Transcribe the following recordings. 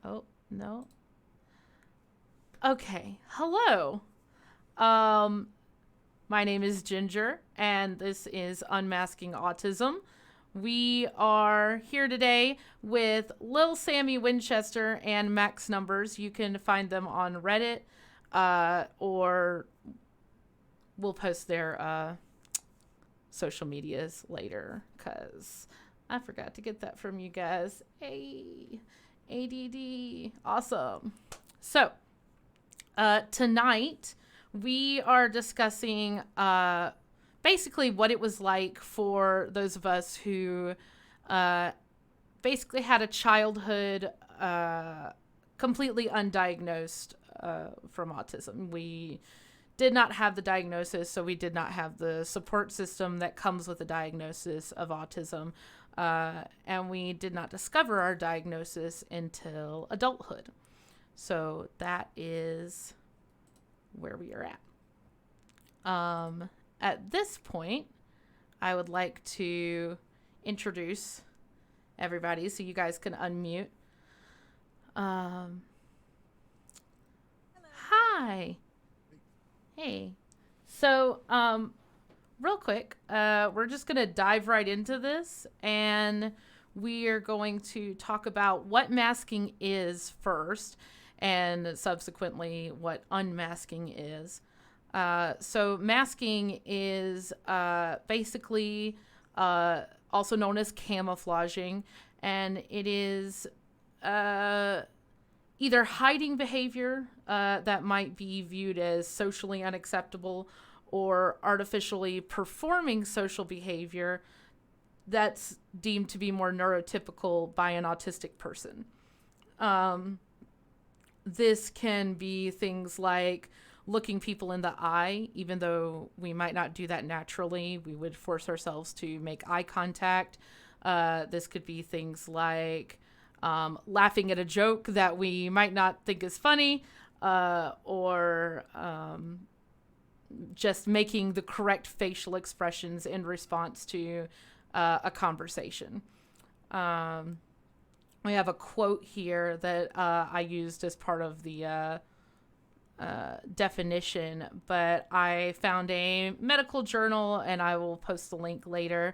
Oh, no. Okay. Hello. Um, my name is Ginger, and this is Unmasking Autism. We are here today with LilSammyWinchester and MaxNumbers. You can find them on Reddit, or we'll post their social medias later because I forgot to get that from you guys. Hey, ADD. Awesome. So, tonight we are discussing basically what it was like for those of us who uh, basically had a childhood completely undiagnosed from autism. We did not have the diagnosis, so we did not have the support system that comes with a diagnosis of autism. And we did not discover our diagnosis until adulthood. So that is where we are at. At this point, I would like to introduce everybody so you guys can unmute. Hi. Hey. So, real quick, we're just going to dive right into this, and we are going to talk about what masking is first, and subsequently what unmasking is. So masking is basically also known as camouflaging, and it is either hiding behavior that might be viewed as socially unacceptable, or artificially performing social behavior that's deemed to be more neurotypical by an autistic person. This can be things like looking people in the eye, even though we might not do that naturally. We would force ourselves to make eye contact. This could be things like laughing at a joke that we might not think is funny, or just making the correct facial expressions in response to a conversation. We have a quote here that I used as part of the definition, but I found a medical journal and I will post the link later.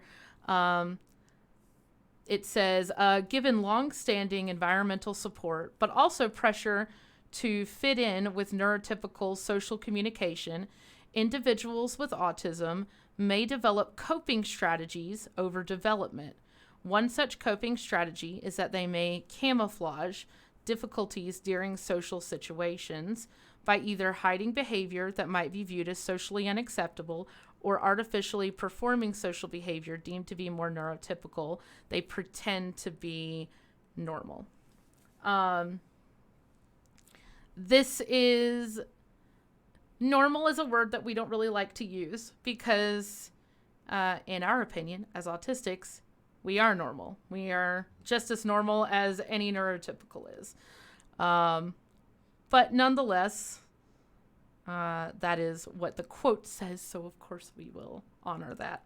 It says, given long-standing environmental support, but also pressure to fit in with neurotypical social communication, individuals with autism may develop coping strategies over development. One such coping strategy is that they may camouflage difficulties during social situations by either hiding behavior that might be viewed as socially unacceptable or artificially performing social behavior deemed to be more neurotypical. They pretend to be normal. This is normal is a word that we don't really like to use because, in our opinion, as autistics, we are normal. We are just as normal as any neurotypical is. But nonetheless, that is what the quote says, so of course we will honor that.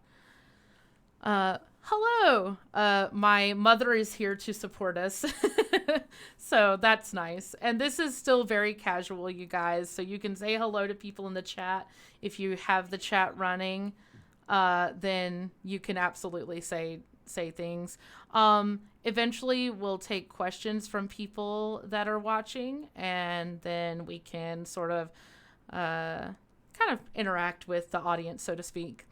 Hello! My mother is here to support us, so that's nice. And this is still very casual, you guys, so you can say hello to people in the chat. If you have the chat running, then you can absolutely say things. Eventually we'll take questions from people that are watching, and then we can sort of kind of interact with the audience, so to speak.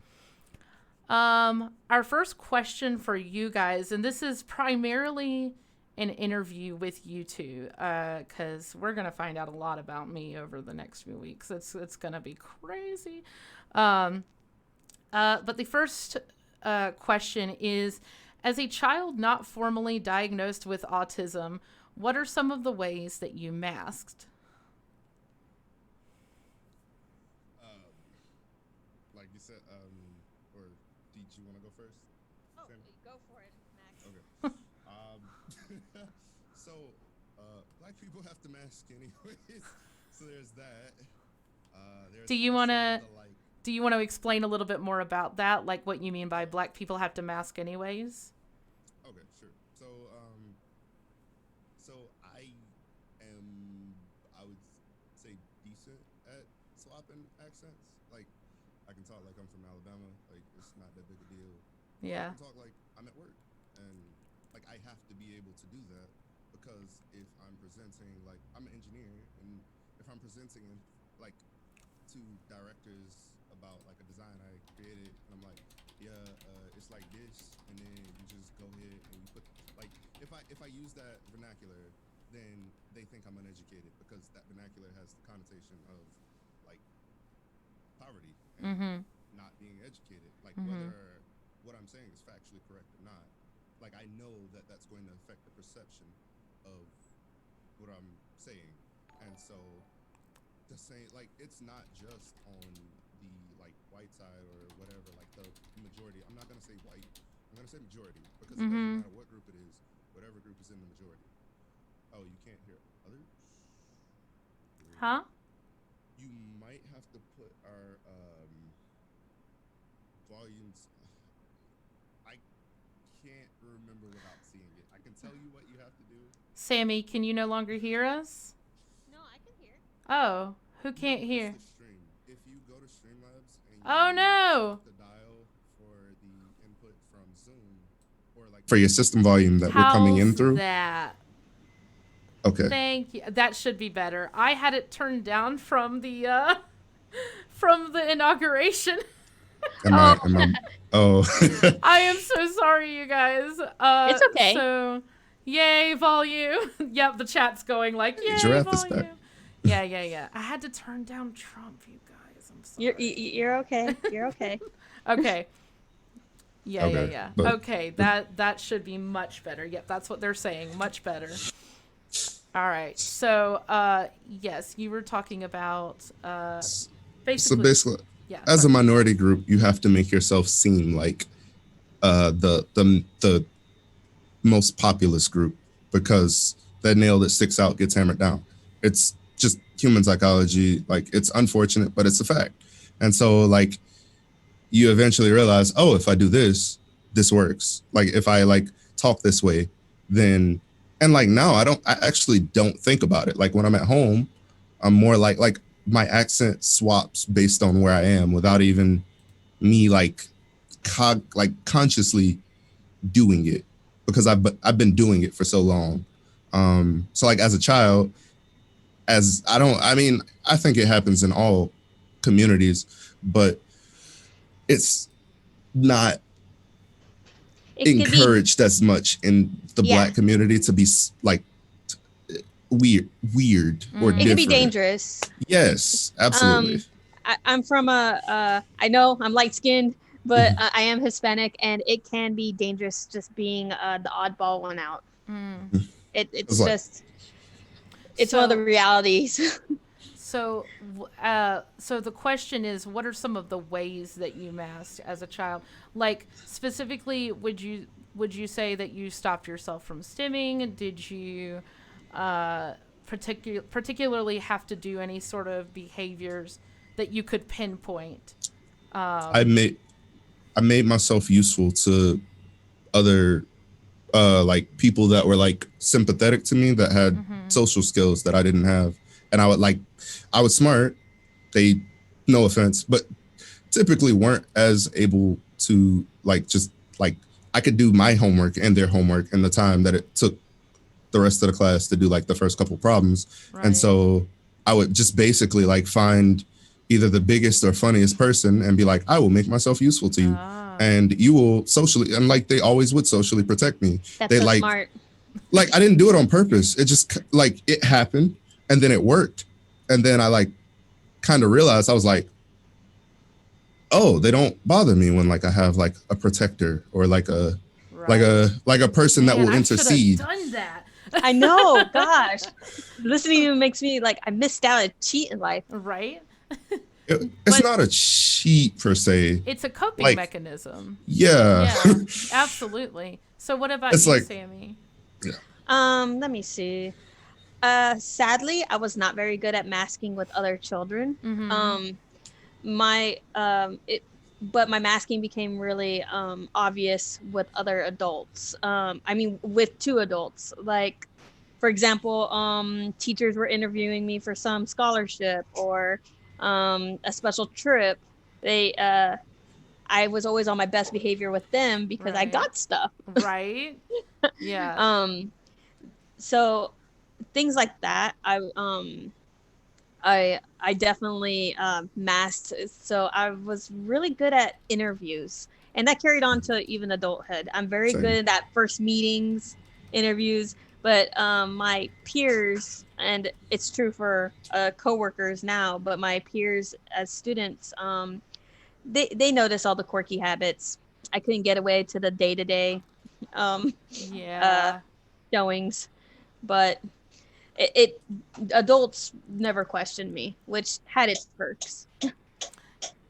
Our first question for you guys, and this is primarily an interview with you two, because we're going to find out a lot about me over the next few weeks. It's going to be crazy. But the first question is, as a child not formally diagnosed with autism, what are some of the ways that you masked? Like you said, or did you want to go first? Oh, go for it, Max. Okay. So, black people have to mask anyways. So there's that. There's Do you want to also the, like, do you want to explain a little bit more about that, like what you mean by black people have to mask anyways? Okay, sure. So, so I talk like I'm from Alabama. Like it's not that big a deal. I Yeah. can talk like I'm at work, and like I have to be able to do that because if I'm presenting, like I'm an engineer, and if I'm presenting like to directors about like a design I created, and I'm like, yeah, it's like this, and then you just go ahead and you put like if I use that vernacular, then they think I'm uneducated because that vernacular has the connotation of like poverty and Mm-hmm. not being educated. Like Mm-hmm. whether what I'm saying is factually correct or not, like I know that that's going to affect the perception of what I'm saying, and so the same like it's not just on the like white side or whatever, like the majority. I'm not gonna say white. I'm gonna say majority because it doesn't Mm-hmm. matter what group it is, whatever group is in the majority. Oh, you can't hear others? Weird. Huh? You might have to put our volumes. I can't remember without seeing it. I can tell you what you have to do. Sammy, can you no longer hear us? No, I can hear. Oh, who No, can't it's hear? the stream. If you go to Streamlabs and Oh you no. shift the dial for the input from Zoom or like for your system volume that we're coming in How's through. that? Okay. Thank you. That should be better. I had it turned down from the from the inauguration. Am Oh, I am I oh I am so sorry, you guys. it's okay. So yay volume. Yep, the chat's going like Hey, yay Giraffe is back. volume. Yeah, yeah, yeah. I had to turn down Trump, you guys. I'm sorry. You're okay. You're okay. Okay. Yeah, yeah, Okay. yeah. But Okay, that should be much better. Yep, that's what they're saying. Much better. All right. So, yes, you were talking about so basically. basically Yeah. as a Sorry. minority group, you have to make yourself seem like the most populous group because that nail that sticks out gets hammered down. It's just human psychology. Like it's unfortunate, but it's a fact. And so like you eventually realize, oh, if I do this, this works. Like if I like talk this way, then and like now I actually don't think about it. Like when I'm at home, I'm more like my accent swaps based on where I am without even me like like consciously doing it because I've been doing it for so long. So like as a child, as I mean I think it happens in all communities, but it's not It could be, encouraged as much in the yeah. black community to be like weird or It could be different. dangerous. Yes, absolutely. I'm from I know I'm light skinned, but I am Hispanic, and it can be dangerous just being the oddball one out. It's like- just, it's one of the realities. So, so the question is, what are some of the ways that you masked as a child? Like specifically, would you say that you stopped yourself from stimming? Did you particularly have to do any sort of behaviors that you could pinpoint? I made myself useful to other like people that were like sympathetic to me that had social skills that I didn't have, and I was smart. They, no offense, but typically weren't as able to like just like I could do my homework and their homework in the time that it took the rest of the class to do like the first couple problems. Right. And so I would just basically like find either the biggest or funniest person and be like, I will make myself useful to you. And you will socially, and like they always would socially protect me. That's they so like, smart. Like I didn't do it on purpose. It just like it happened and then it worked. And then I like kind of realized I was like, oh, they don't bother me when like I have like a protector or like a like a person that will intercede. I should have done that. I know, gosh. Listening to you makes me like I missed out a cheat in life. Right? It's not a cheat per se. It's a coping mechanism. Yeah. Yeah, absolutely. So what about you, Sammy? Yeah. Let me see. Sadly, I was not very good at masking with other children. But my masking became really obvious with other adults. I mean, with two adults. Like, for example, teachers were interviewing me for some scholarship or a special trip, They I was always on my best behavior with them because I Right. got stuff. Right. Yeah. So things like that, I definitely masked. So I was really good at interviews, and that carried on to even adulthood. I'm very Same. good at first meetings, interviews, but my peers, and it's true for coworkers now, but my peers as students, they notice all the quirky habits. I couldn't get away to the day-to-day uh, Yeah. showings, but it adults never questioned me, which had its perks.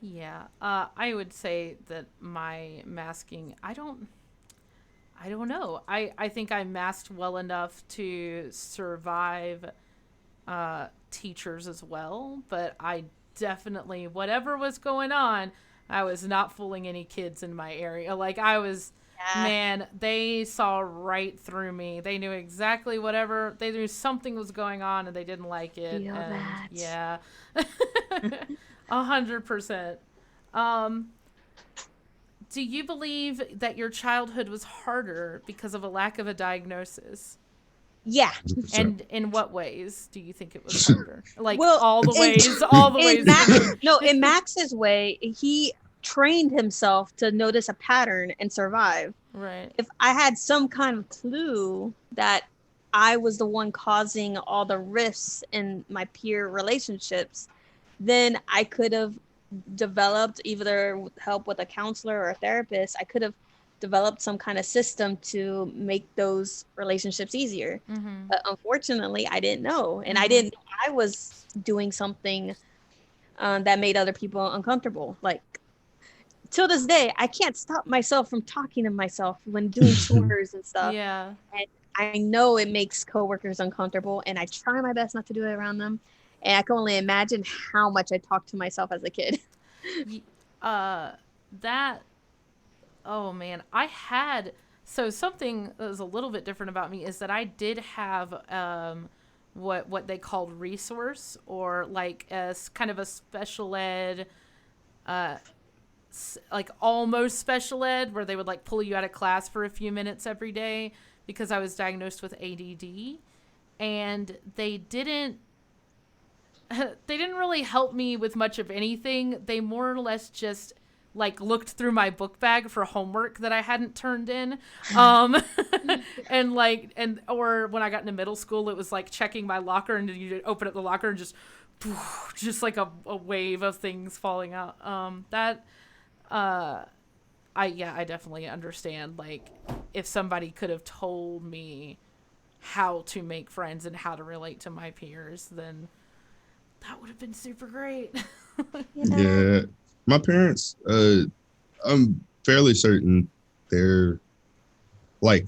Yeah. I would say that my masking, I don't know. I think I masked well enough to survive teachers as well, but I definitely, whatever was going on, I was not fooling any kids in my area. Like, I was, Yeah, man, they saw right through me. They knew exactly whatever, they knew something was going on and they didn't like it. feel And that. yeah, 100%. Um, do you believe that your childhood was harder because of a lack of a diagnosis? Yeah. 100%. And in what ways do you think it was harder? Like Well, all the in, ways, all the in ways. Max, no, in Max's way, he trained himself to notice a pattern and survive. Right. If I had some kind of clue that I was the one causing all the rifts in my peer relationships, then I could have developed either with help with a counselor or a therapist. I could have developed some kind of system to make those relationships easier. Mm-hmm. But unfortunately, I didn't know, and I Mm-hmm. didn't know I was doing something that made other people uncomfortable. Like till this day, I can't stop myself from talking to myself when doing chores and stuff. Yeah. And I know it makes coworkers uncomfortable, and I try my best not to do it around them. And I can only imagine how much I talked to myself as a kid. Y- Uh, that. Oh man, I had so something that was a little bit different about me is that I did have what they called resource or like kind of a special ed uh like almost special ed where they would like pull you out of class for a few minutes every day because I was diagnosed with ADD, and they didn't really help me with much of anything. They more or less just like looked through my book bag for homework that I hadn't turned in. Um and like and or when I got into middle school it was like checking my locker, and you open up the locker and just like a wave of things falling out. That I definitely understand, like, if somebody could have told me how to make friends and how to relate to my peers, then that would have been super great. Yeah. My parents, I'm fairly certain they're like,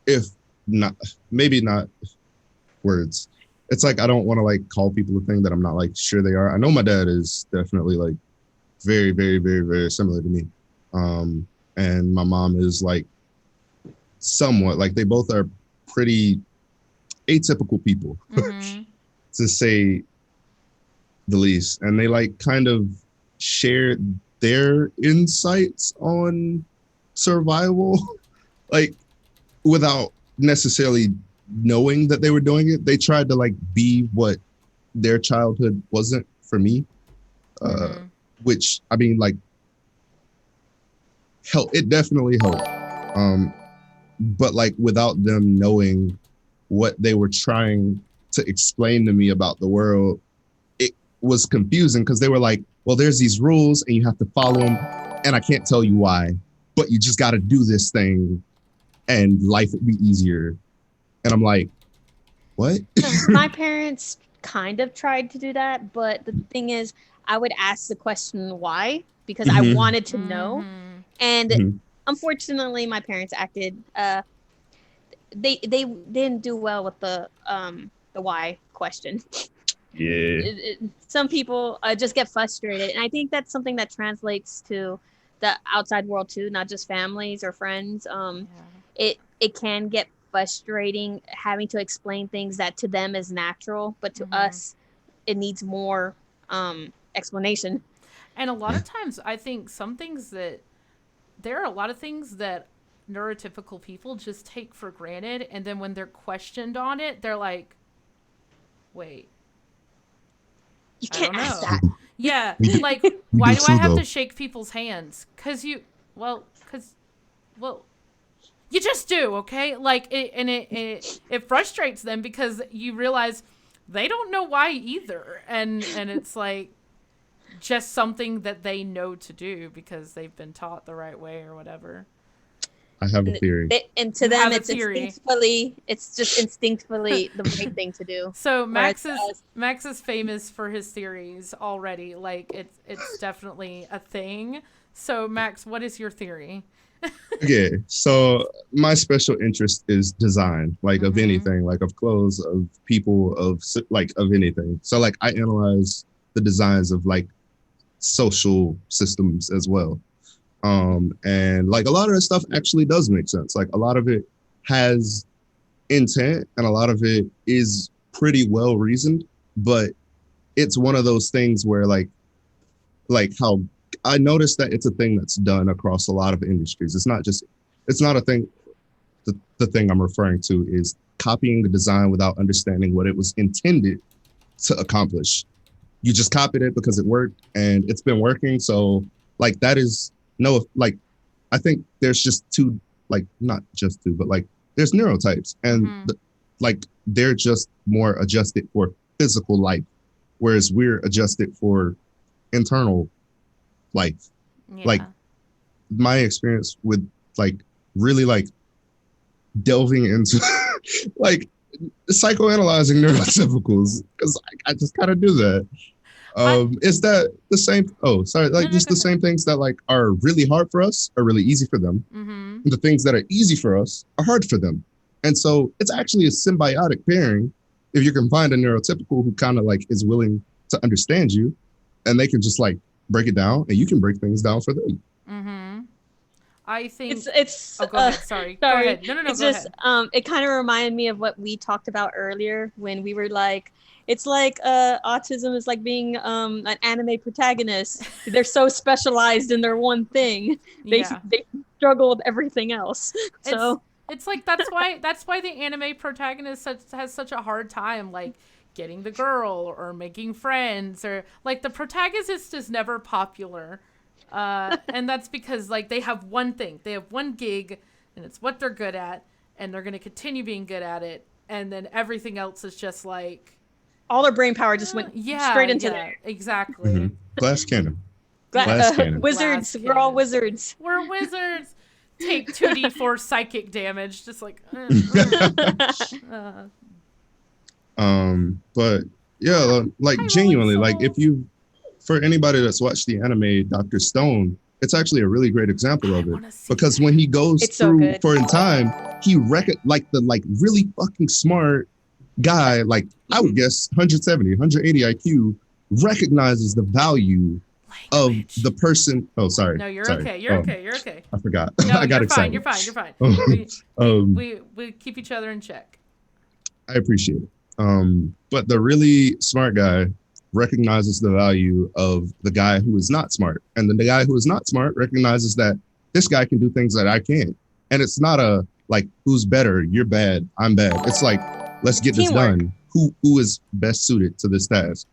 if not, maybe not words. It's like, I don't want to like call people a thing that I'm not like sure they are. I know my dad is definitely like very, very, very, very similar to me. And my mom is like somewhat like they both are pretty atypical people Mm-hmm. to say the least. And they like kind of share their insights on survival, like without necessarily knowing that they were doing it. They tried to like be what their childhood wasn't for me, Mm-hmm. which I mean, like, help. It definitely helped. But like without them knowing what they were trying to explain to me about the world, it was confusing because they were like, well, there's these rules and you have to follow them. And I can't tell you why, but you just got to do this thing and life would be easier. And I'm like, what? My parents kind of tried to do that, but the thing is, I would ask the question why because I Mhm, wanted to know. Mm-hmm. And mhm. unfortunately, my parents acted they didn't do well with the why question. Yeah. Some people just get frustrated, and I think that's something that translates to the outside world too, not just families or friends. Yeah. It can get frustrating having to explain things that to them is natural, but to Mm-hmm. us it needs more explanation. And a lot of times, I think there are a lot of things that neurotypical people just take for granted. And then when they're questioned on it, they're like, wait, You I can't don't ask know. that. Yeah. We do- Like, we why do do I too, have though. to shake people's hands? Well, you just do, okay? Like, it frustrates them because you realize they don't know why either. And it's like just something that they know to do because they've been taught the right way or whatever. I have a theory. And to You them, have a it's theory. it's just instinctively the right thing to do. So Whereas to us, Max is famous for his theories already. Like it's definitely a thing. So Max, what is your theory? Okay, so my special interest is design, like of Mhm. anything, like of clothes, of people, of anything. So like I analyze the designs of like social systems as well. And like a lot of that stuff actually does make sense. Like a lot of it has intent and a lot of it is pretty well reasoned, but it's one of those things where like how I noticed that it's a thing that's done across a lot of industries. It's not a thing. The thing I'm referring to is copying the design without understanding what it was intended to accomplish. You just copied it because it worked and it's been working. So like that is no, like I think there's just two, like not just two, but like there's neurotypes and Mhm. like they're just more adjusted for physical life, whereas we're adjusted for internal life. Yeah. Like my experience with like really like delving into like psychoanalyzing neurotypicals, because I just kind of do that. Is that the same? Oh, sorry, like No, just go the ahead. same things that like are really hard for us are really easy for them. Mhm. And the things that are easy for us are hard for them. And so it's actually a symbiotic pairing if you can find a neurotypical who kind of like is willing to understand you and they can just like break it down and you can break things down for them. Mhm. I think it's Oh, go ahead. Sorry. Go sorry. ahead. No, It's go just ahead. it kind of reminded me of what we talked about earlier when we were like, it's like autism is like being an anime protagonist. They're so specialized in their one thing. Yeah. They struggle with everything else. So It's like that's why the anime protagonist has such a hard time like getting the girl or making friends, or like the protagonist is never popular. And that's because like they have one thing, they have one gig, and it's what they're good at, and they're gonna continue being good at it, and then everything else is just like all their brain power just went straight into there. Exactly. Mm-hmm. Glass cannon. Glass cannon. Wizards. Glass We're all cannon. wizards. We're wizards. Take 2d4 psychic damage, just like. But yeah, like Hi, genuinely, Rolling like Soul. if you, for anybody that's watched the anime Dr. Stone, it's actually a really great example I of it wanna see because that. when he goes It's so through good. for in time, he like the like really fucking smart guy, like I would guess 170, 180 IQ, recognizes the value of Language. the person. Oh, sorry. No, you're sorry. okay. You're Oh, okay. You're okay. I forgot. No, I got you're excited. fine. You're fine. You're fine. We keep each other in check. I appreciate it. But the really smart guy recognizes the value of the guy who is not smart. And then the guy who is not smart recognizes that this guy can do things that I can't. And it's not a like, who's better? You're bad. I'm bad. It's like, let's get this Teamwork. done. Who is best suited to this task?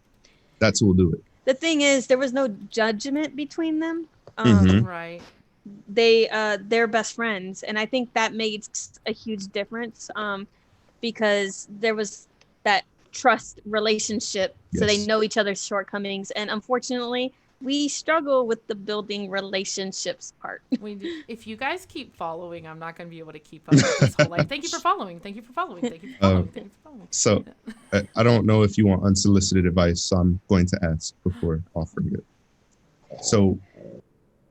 That's who will do it. The thing is, there was no judgment between them. Mhm. Right. They're best friends, and I think that made a huge difference because there was that trust relationship, so they Yes. know each other's shortcomings. And unfortunately, we struggle with the building relationships part. If you guys keep following, I'm not going to be able to keep up with this whole like. Thank you for following. Thank you for following. Thank you for following. Thank you for following. So I don't know if you want unsolicited advice, so I'm going to ask before offering it. So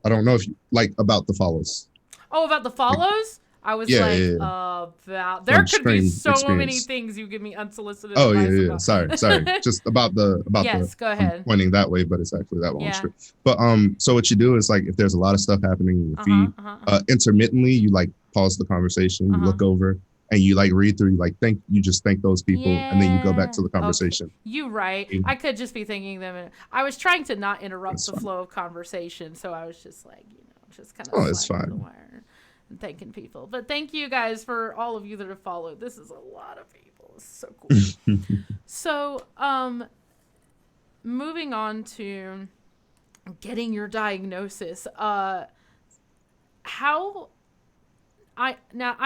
I don't know if you like about the follows. Oh, about the follows? I was Yeah, like, yeah, about there could be extreme so many experience. things you give me unsolicited Oh advice yeah. about. Sorry. Just about Yes, go I'm ahead. pointing that way, but it's actually that one. Yeah. But so what you do is like if there's a lot of stuff happening in your feed, intermittently you like pause the conversation, you look over, and you like read through, you just thank those people, and then you go back to the conversation. Okay. You right. I could just be thanking them. I was trying to not interrupt the flow of conversation, so I was just like, just kind of it's fine. The wire and thanking people. But thank you guys for all of you that have followed. This is a lot of people. It's so cool. So, moving on to getting your diagnosis. I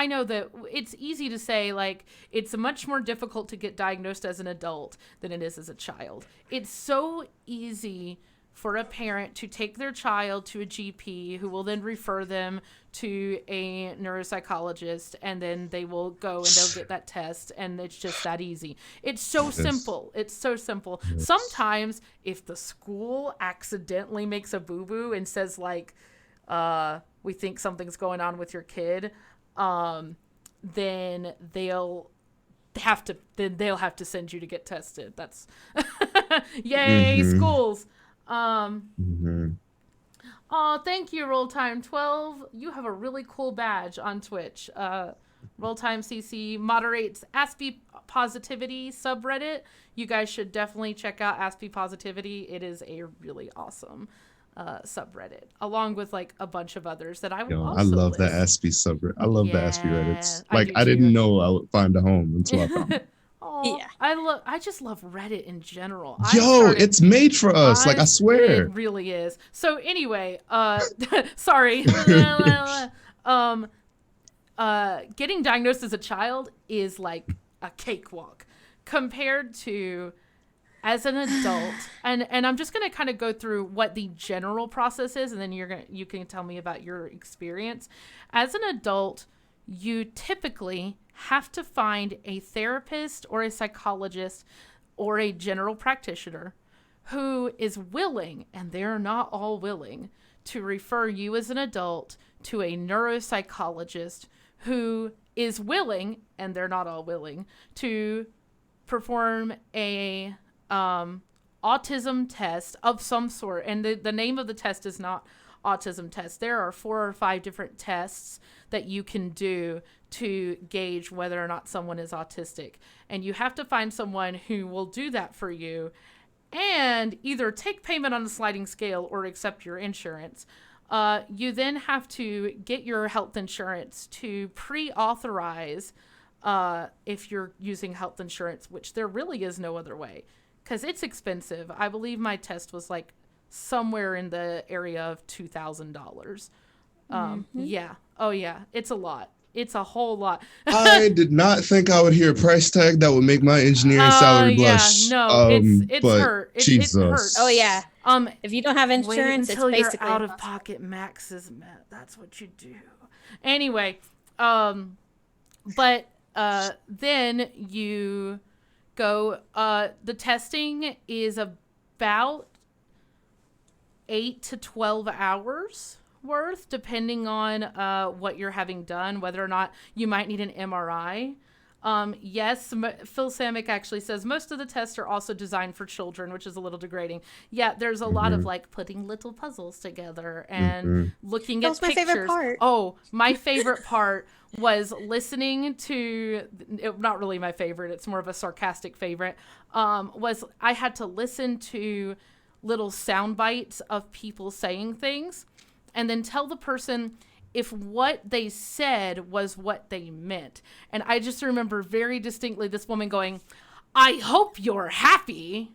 know that it's easy to say, like, it's much more difficult to get diagnosed as an adult than it is as a child. It's so easy for a parent to take their child to a GP who will then refer them to a neuropsychologist, and then they will go and they'll get that test, and it's just that easy. It's so simple. It's so simple. Sometimes if the school accidentally makes a boo-boo and says, like, we think something's going on with your kid, then they'll have to send you to get tested. That's yay, schools. Oh, thank you, Rolltime12. You have a really cool badge on Twitch. RolltimeCC moderates Aspie Positivity subreddit. You guys should definitely check out Aspie Positivity. It is a really awesome subreddit, along with like a bunch of others that I will also I love list. the Aspie subreddit. I love the Aspie Reddits. Like, I didn't know I would find a home until I found it. Oh, yeah. I just love Reddit in general. It's made for us. I swear. It really is. So anyway, sorry. Getting diagnosed as a child is like a cakewalk compared to as an adult. And I'm just going to kind of go through what the general process is, and then you can tell me about your experience. As an adult, you typically have to find a therapist or a psychologist or a general practitioner who is willing, and they're not all willing, to refer you as an adult to a neuropsychologist who is willing, and they're not all willing, to perform a autism test of some sort. And the name of the test is not autism test. There are 4 or 5 different tests that you can do to gauge whether or not someone is autistic. And you have to find someone who will do that for you and either take payment on a sliding scale or accept your insurance. You then have to get your health insurance to pre-authorize if you're using health insurance, which there really is no other way because it's expensive. I believe my test was like somewhere in the area of $2,000. Yeah. Oh yeah. It's a lot. It's a whole lot. I did not think I would hear a price tag that would make my engineering salary blush. Yeah, no, it's hurt. Jesus. It hurts. Oh yeah. If you don't have insurance, until it's basically your out-of-pocket max is met. That's what you do. Anyway, but then you go. The testing is about 8 to 12 hours worth, depending on what you're having done, whether or not you might need an MRI. Yes, Phil Samick actually says most of the tests are also designed for children, which is a little degrading. Yeah, there's a lot of like putting little puzzles together and looking at pictures. My favorite part. Oh, my favorite part was listening to, not really my favorite, it's more of a sarcastic favorite, was I had to listen to little sound bites of people saying things and then tell the person if what they said was what they meant. And I just remember very distinctly this woman going, "I hope you're happy."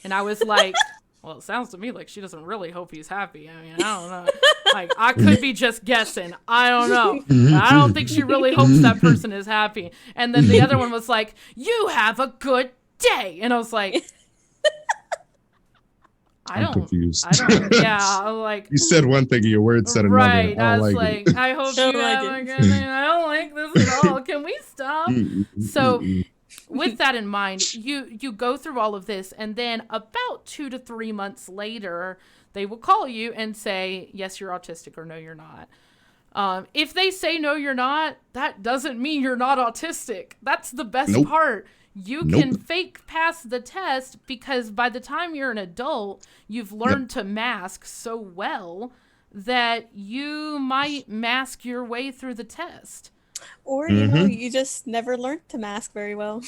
And I was like, well, it sounds to me like she doesn't really hope he's happy. I mean, I don't know. Like, I could be just guessing. I don't know. I don't think she really hopes that person is happy. And then the other one was like, "You have a good day." And I was like, I'm confused. I'm like, you said one thing and your words said another. Right. I was like, I hope you have a good day. I don't like this at all. Can we stop? So with that in mind, you go through all of this, and then about 2 to 3 months later, they will call you and say, yes, you're autistic, or no, you're not. If they say no, you're not, that doesn't mean you're not autistic. That's the best part. You can fake pass the test because by the time you're an adult, you've learned to mask so well that you might mask your way through the test. Or, Mm-hmm. you just never learned to mask very well.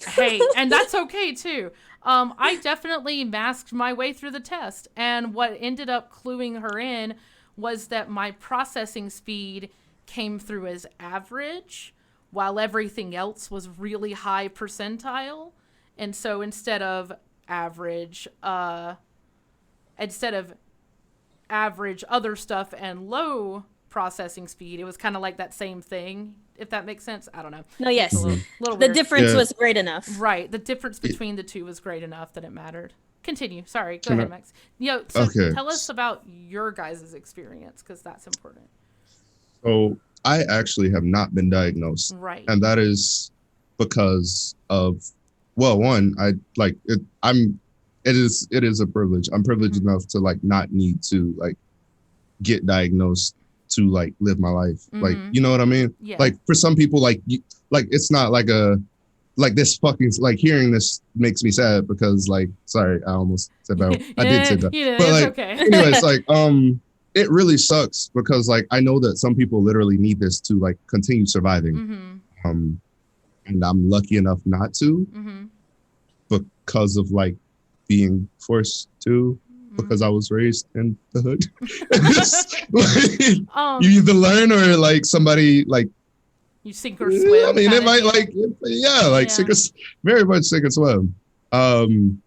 Hey, and that's okay too. I definitely masked my way through the test, and what ended up cluing her in was that my processing speed came through as average, while everything else was really high percentile. And so average, instead of average other stuff and low processing speed, it was kind of like that same thing, if that makes sense. I don't know. No, It's a yes. little The weird. difference Yeah. was great enough. Right. The difference between the two was great enough that it mattered. Continue. Sorry. Go Can ahead, I- Max. So Okay. tell us about your guys' experience, because that's important. So I actually have not been diagnosed, Right. and that is because of, well, one, I like it. It is a privilege. I'm privileged Mm-hmm. enough to like not need to like get diagnosed to like live my life. Like, Mhm. you know what I mean? Yeah. Like for some people, like like it's not like like this fucking, like hearing this makes me sad because like, sorry, I almost said that. I did say that. Yeah, But it's like, okay. anyways, like it really sucks because like I know that some people literally need this to like continue surviving. Mm-hmm. And I'm lucky enough not to Mm-hmm. because of like being forced to, because I was raised in the hood. Like, you either learn or like somebody like, You sink or swim. I mean, kinda it might deal. like, yeah, like Yeah. sink or, very much sink or swim. And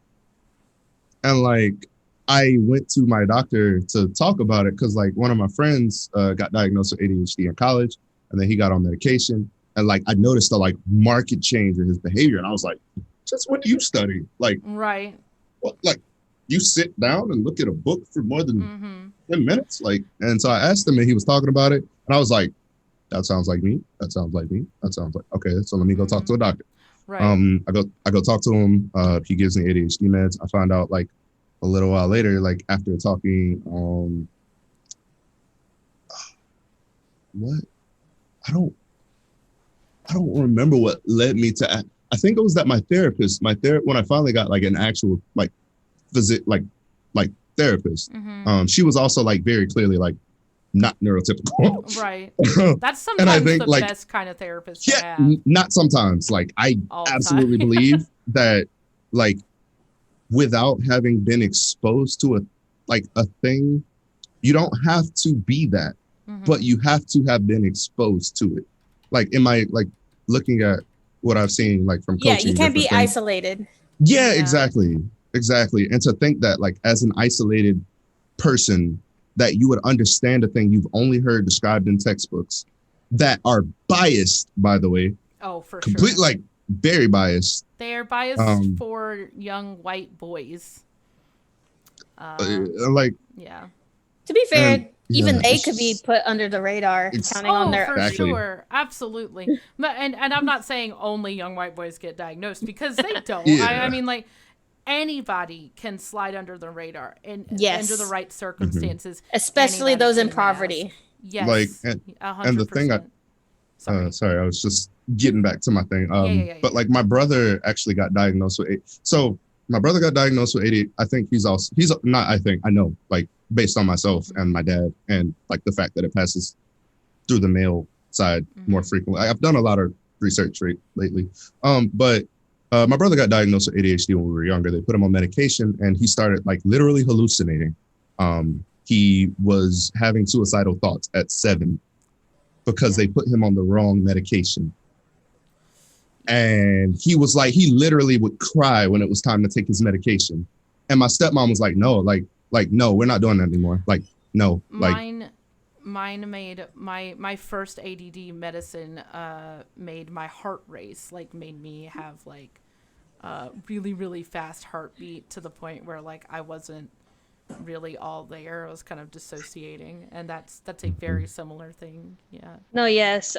like I went to my doctor to talk about it because like one of my friends got diagnosed with ADHD in college, and then he got on medication, and like I noticed a like marked change in his behavior, and I was like, just what do you study? Like, Right. what, like you sit down and look at a book for more than Mm-hmm. 10 minutes? Like, and so I asked him and he was talking about it, and I was like, that sounds like me. That sounds like me. That sounds like, okay, so let me go talk to a doctor. Right. I go talk to him. He gives me ADHD meds. I find out like a little while later, like after talking, what? I don't remember what led me to. I think it was that my therapist, when I finally got like an actual like like therapist, Mm-hmm. she was also like very clearly like not neurotypical. Right. And That's sometimes I think the like, best kind of therapist to yeah, have. not sometimes. Like I All the absolutely time. believe that like without having been exposed to a thing, you don't have to be that, Mm-hmm. but you have to have been exposed to it. Like in my like looking at what I've seen like from Yeah, coaching. you can't be different things. isolated. Yeah, Yeah. exactly. And to think that like as an isolated person that you would understand a thing you've only heard described in textbooks that are biased, by the way, Oh, for complete sure. like very biased. They are biased for young white boys. Like, Yeah. To be fair, and, even yeah, they it's could be just- put under the radar, counting on Oh, their. for Exactly. sure. Absolutely. And I'm not saying only young white boys get diagnosed, because they don't. Yeah. I mean, like, anybody can slide under the radar and Yes. under the right circumstances. Especially anybody those in can poverty. mask. Yes. Like, 100%. and the thing Sorry. sorry, I was just getting back to my thing. Yeah. But like my brother actually got diagnosed with so my brother got diagnosed with ADHD. I think he's not, I know, like based on myself and my dad, and like the fact that it passes through the male side more frequently. I've done a lot of research lately. But my brother got diagnosed with ADHD when we were younger. They put him on medication and he started like literally hallucinating. He was having suicidal thoughts at 7 because they put him on the wrong medication. And he was like, he literally would cry when it was time to take his medication. And my stepmom was like, no, like, no, we're not doing that anymore. Like, no, like, Mine made my first ADD medicine made my heart race, like made me have like really, really fast heartbeat to the point where like I wasn't really all there. I was kind of dissociating, and that's a very similar thing. Yeah. No, yes.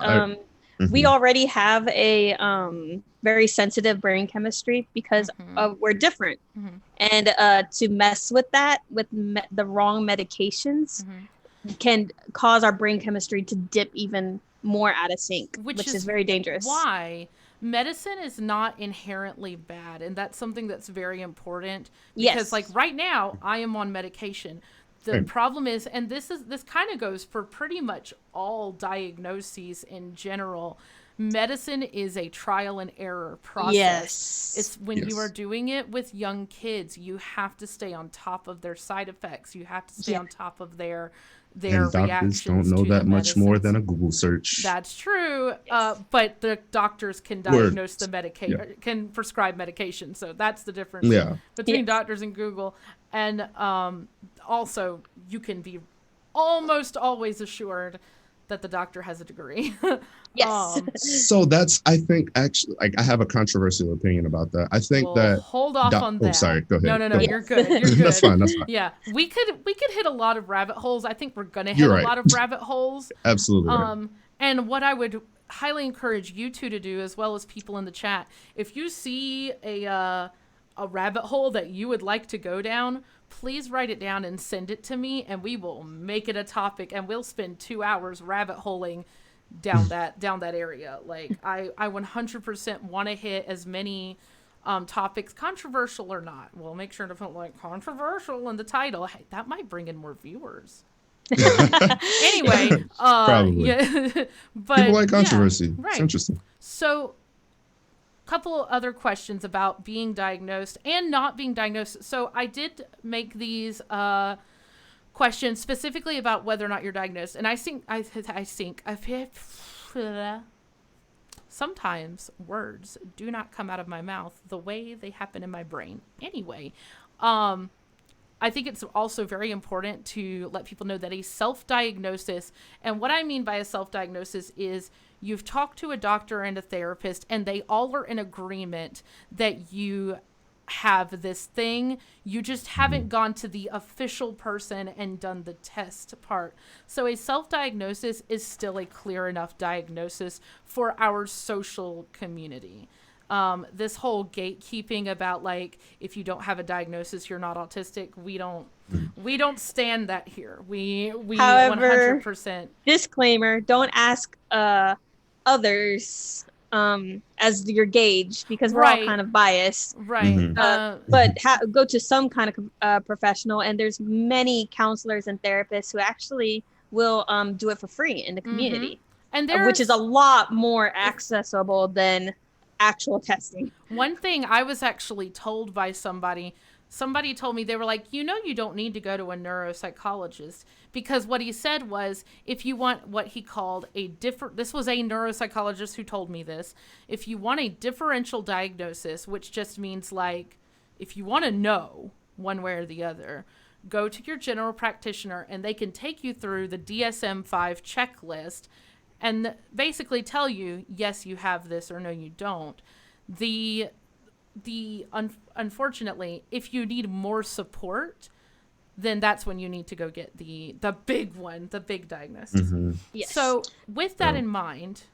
We already have a very sensitive brain chemistry because we're different. And to mess with that with the wrong medications can cause our brain chemistry to dip even more out of sync, which is very dangerous. Why medicine is not inherently bad, and that's something that's very important, because like right now I am on medication. The problem is, and this kind of goes for pretty much all diagnoses in general, medicine is a trial and error process. Yes. It's when you are doing it with young kids, you have to stay on top of their side effects. You have to stay on top of their and reactions. Doctors don't know that much more than a Google search. That's true. But the doctors can diagnose the medication, can prescribe medication. So that's the difference between doctors and Google. And also, you can be almost always assured that the doctor has a degree. Yes. So that's, I think, actually, like, I have a controversial opinion about that. I think that hold off on that. Oh, sorry. Go ahead. No, you're good. You're good. That's fine. Yeah, we could hit a lot of rabbit holes. I think we're gonna hit a lot of rabbit holes. Absolutely. And what I would highly encourage you two to do, as well as people in the chat, if you see a rabbit hole that you would like to go down, please write it down and send it to me, and we will make it a topic, and we'll spend 2 hours rabbit holing down that area. Like, I 100% want to hit as many topics, controversial or not. We'll make sure to put like controversial in the title. Hey, that might bring in more viewers. Anyway, probably. But people like controversy. Right. It's interesting. So, couple other questions about being diagnosed and not being diagnosed. So I did make these questions specifically about whether or not you're diagnosed. And I think sometimes words do not come out of my mouth the way they happen in my brain. Anyway, I think it's also very important to let people know that a self-diagnosis, and what I mean by a self-diagnosis is you've talked to a doctor and a therapist, and they all are in agreement that you have this thing. You just haven't gone to the official person and done the test part. So a self-diagnosis is still a clear enough diagnosis for our social community. This whole gatekeeping about, like, if you don't have a diagnosis, you're not autistic. We don't stand that here. We However, 100%. Disclaimer: don't ask others as your gauge, because we're all kind of biased. Right. But go to some kind of professional, and there's many counselors and therapists who actually will do it for free in the community, and which is a lot more accessible than actual testing. One thing I was actually told by somebody told me, they were like, you don't need to go to a neuropsychologist, because what he said was, if you want what he called this was a neuropsychologist who told me this, if you want a differential diagnosis, which just means, like, if you want to know one way or the other, go to your general practitioner and they can take you through the DSM-5 checklist and basically tell you, yes, you have this, or no, you don't. Unfortunately, if you need more support, then that's when you need to go get the big one, the big diagnosis. Yes. So with that in mind,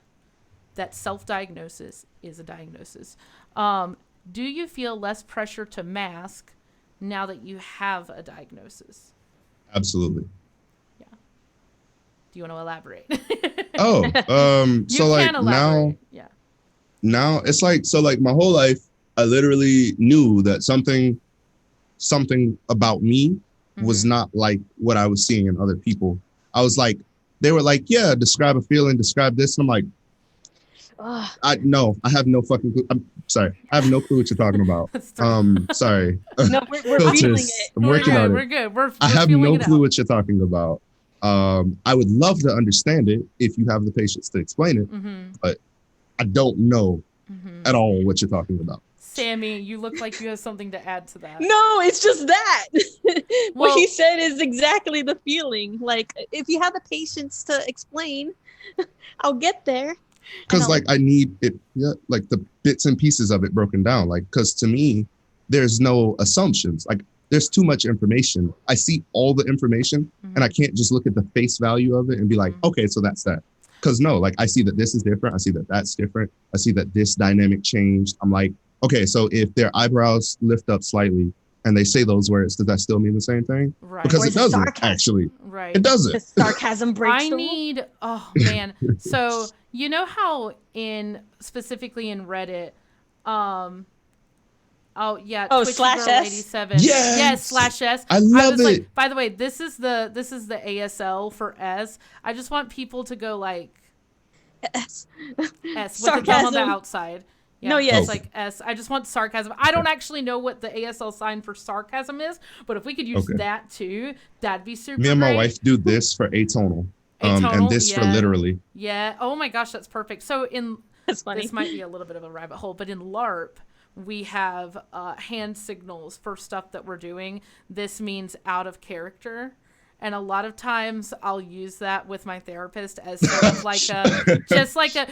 that self-diagnosis is a diagnosis. Do you feel less pressure to mask now that you have a diagnosis? Absolutely. Yeah. Do you want to elaborate? So like now it's like, so like my whole life, I literally knew that something about me was not like what I was seeing in other people. I was like, they were like, yeah, describe a feeling, describe this. And I'm like, I have no fucking clue. I'm sorry. I have no clue what you're talking about. Sorry. No, we're feeling it. I'm working on it. We're good. I have no clue what you're talking about. I would love to understand it if you have the patience to explain it, but I don't know at all what you're talking about. Sammy, you look like you have something to add to that. No, it's just that. What he said is exactly the feeling. Like, if you have the patience to explain, I'll get there. Because like I need it, like the bits and pieces of it broken down. Like, because to me, there's no assumptions. Like, there's too much information. I see all the information, and I can't just look at the face value of it and be like, okay, so that's that. Because no, like, I see that this is different. I see that that's different. I see that this dynamic changed. I'm like, okay, so if their eyebrows lift up slightly and they say those words, does that still mean the same thing? Right. Because it doesn't, actually. Right. It doesn't. The sarcasm breaks the rule. Oh, man. So, you know how specifically in Reddit, Oh yeah, Oh, Twitchy slash Girl S? 87. Yes! Yes, slash S. I love was it. like, by the way, this is the ASL for S. I just want people to go like S. S with the thumb on the Sarcasm. outside. Yeah, No, yes. it's like S. I just want sarcasm. I don't actually know what the ASL sign for sarcasm is, but if we could use Okay. that too, that'd be super Me and my great. wife do this for atonal. And Atonal, this for yeah. literally. Yeah. Oh my gosh, that's perfect. So That's funny. this might be a little bit of a rabbit hole, but in LARP, we have hand signals for stuff that we're doing. This means out of character. And a lot of times I'll use that with my therapist as sort of like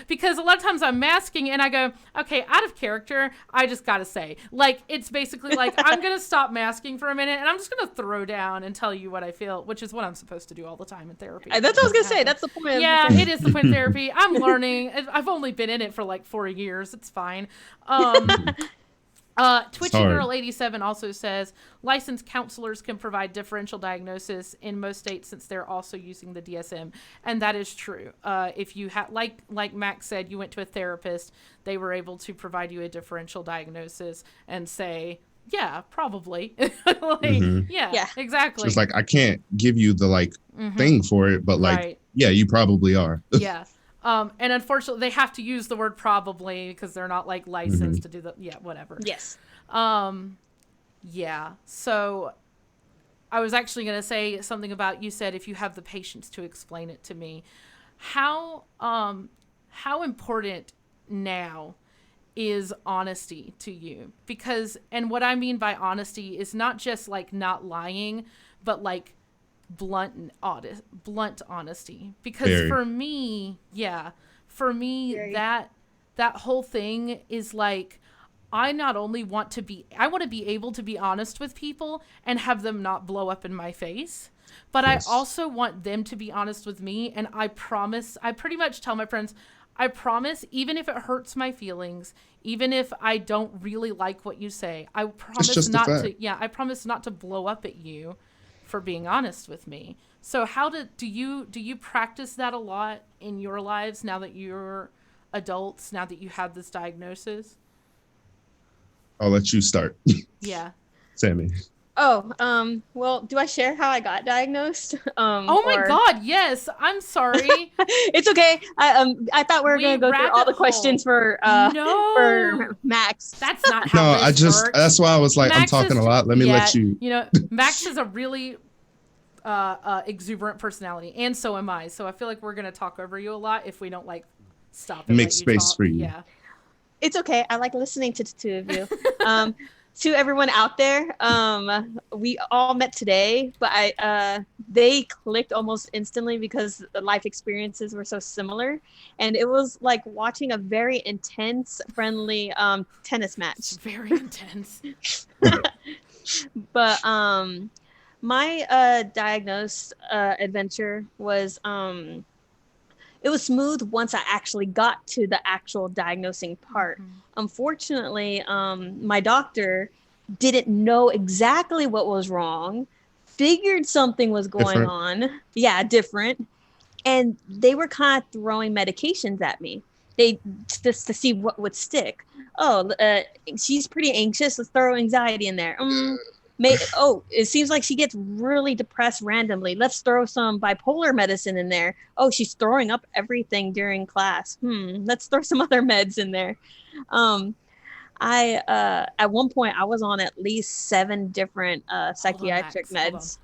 because a lot of times I'm masking and I go, okay, out of character, I just got to say. Like, it's basically like, I'm going to stop masking for a minute and I'm just going to throw down and tell you what I feel, which is what I'm supposed to do all the time in therapy. That's what I was going to say. That's the point. Yeah, it is the point of therapy. I'm learning. I've only been in it for like 4 years. It's fine. Twitchy Girl 87 also says licensed counselors can provide differential diagnosis in most states since they're also using the DSM, and that is true. If you had, like Max said, you went to a therapist, they were able to provide you a differential diagnosis and say, yeah, probably. Yeah, exactly. Just like, I can't give you the thing for it, but like, yeah, you probably are. Yeah. And unfortunately, they have to use the word probably because they're not like licensed to do the whatever. Yes. Yeah. So I was actually going to say something about, you said if you have the patience to explain it to me, how important now is honesty to you? Because, and what I mean by honesty is not just like not lying, but like blunt honesty. Because for me, that whole thing is like, I not only want to be able to be honest with people and have them not blow up in my face, but I also want them to be honest with me. And I promise, I pretty much tell my friends, I promise, even if it hurts my feelings, even if I don't really like what you say, I promise I promise not to blow up at you for being honest with me. So do you practice that a lot in your lives now that you're adults, now that you have this diagnosis? I'll let you start. Yeah. Sammy. Oh, well, do I share how I got diagnosed? Oh my God, yes. I'm sorry. It's okay. I thought we were going to go through all the questions for Max. That's not how this works. That's why I was like, Max, I'm talking a lot. Let me let you. You know, Max is a really exuberant personality, and so am I. So I feel like we're going to talk over you a lot if we don't like stop and make space for you. Yeah. It's okay. I like listening to the two of you. To everyone out there, we all met today, but they clicked almost instantly because the life experiences were so similar, and it was like watching a very intense, friendly tennis match. It's very intense. But my diagnosed adventure was it was smooth once I actually got to the actual diagnosing part. Mm-hmm. Unfortunately, my doctor didn't know exactly what was wrong, figured something was going on. Yeah, different. And they were kind of throwing medications at me. Just to see what would stick. Oh, she's pretty anxious. Let's throw anxiety in there. It seems like she gets really depressed randomly. Let's throw some bipolar medicine in there. Oh, she's throwing up everything during class. Let's throw some other meds in there. I at one point I was on at least 7 different psychiatric meds.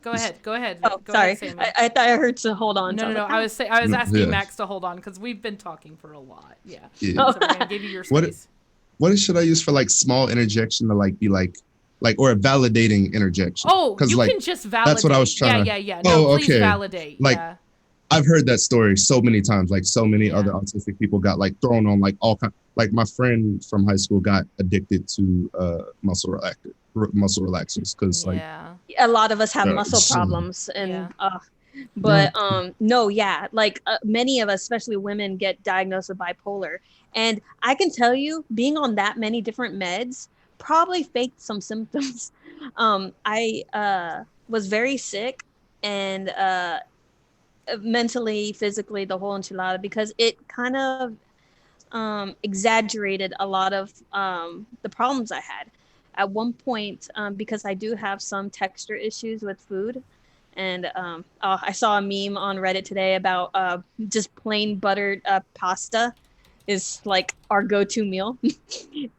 Go ahead. Oh, Go sorry. ahead, I thought I heard to hold on. No. I was asking Max to hold on because we've been talking for a lot. Yeah. So we're gonna give you your space. What should I use for like small interjection to like be like or a validating interjection? Oh, you can just validate. That's what I was trying to. Yeah. No, please validate. Like, I've heard that story so many times. Like so many other autistic people got like thrown on like all kind. Like my friend from high school got addicted to muscle relaxers because like a lot of us have muscle problems and many of us, especially women, get diagnosed with bipolar. And I can tell you, being on that many different meds probably faked some symptoms. I was very sick and mentally, physically, the whole enchilada, because it kind of exaggerated a lot of the problems I had. At one point, because I do have some texture issues with food, and I saw a meme on Reddit today about just plain buttered pasta is like our go-to meal.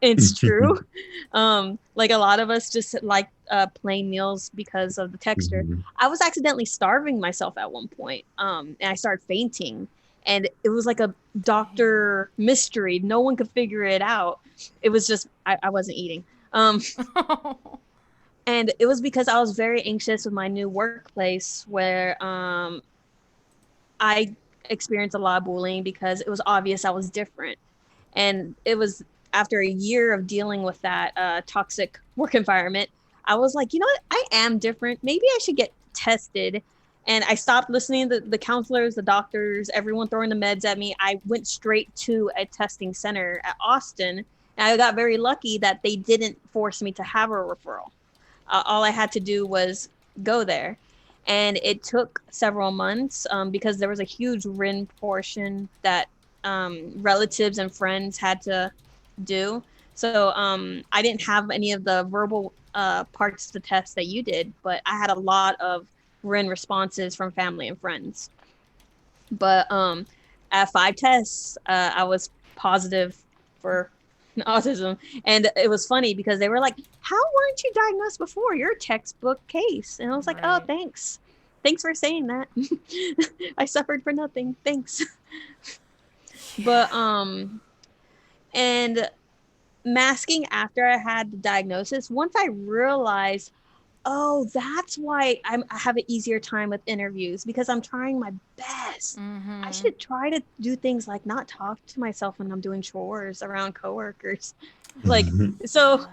It's true. Like a lot of us just like plain meals because of the texture. I was accidentally starving myself at one point, and I started fainting, and it was like a doctor mystery. No one could figure it out. It was just I wasn't eating. And it was because I was very anxious with my new workplace where I experienced a lot of bullying because it was obvious I was different. And it was after a year of dealing with that toxic work environment, I was like, you know what? I am different. Maybe I should get tested. And I stopped listening to the counselors, the doctors, everyone throwing the meds at me. I went straight to a testing center at Austin. And I got very lucky that they didn't force me to have a referral. All I had to do was go there. And it took several months because there was a huge RIN portion that relatives and friends had to do. So I didn't have any of the verbal parts of the test that you did, but I had a lot of RIN responses from family and friends. But at 5 tests, I was positive for autism. And it was funny because they were like, how weren't you diagnosed before? You're a textbook case. And I was like, oh, thanks. Thanks for saying that. I suffered for nothing. Thanks. But and masking after I had the diagnosis, once I realized, oh, that's why I have an easier time with interviews because I'm trying my best. I should try to do things like not talk to myself when I'm doing chores around coworkers. Like, so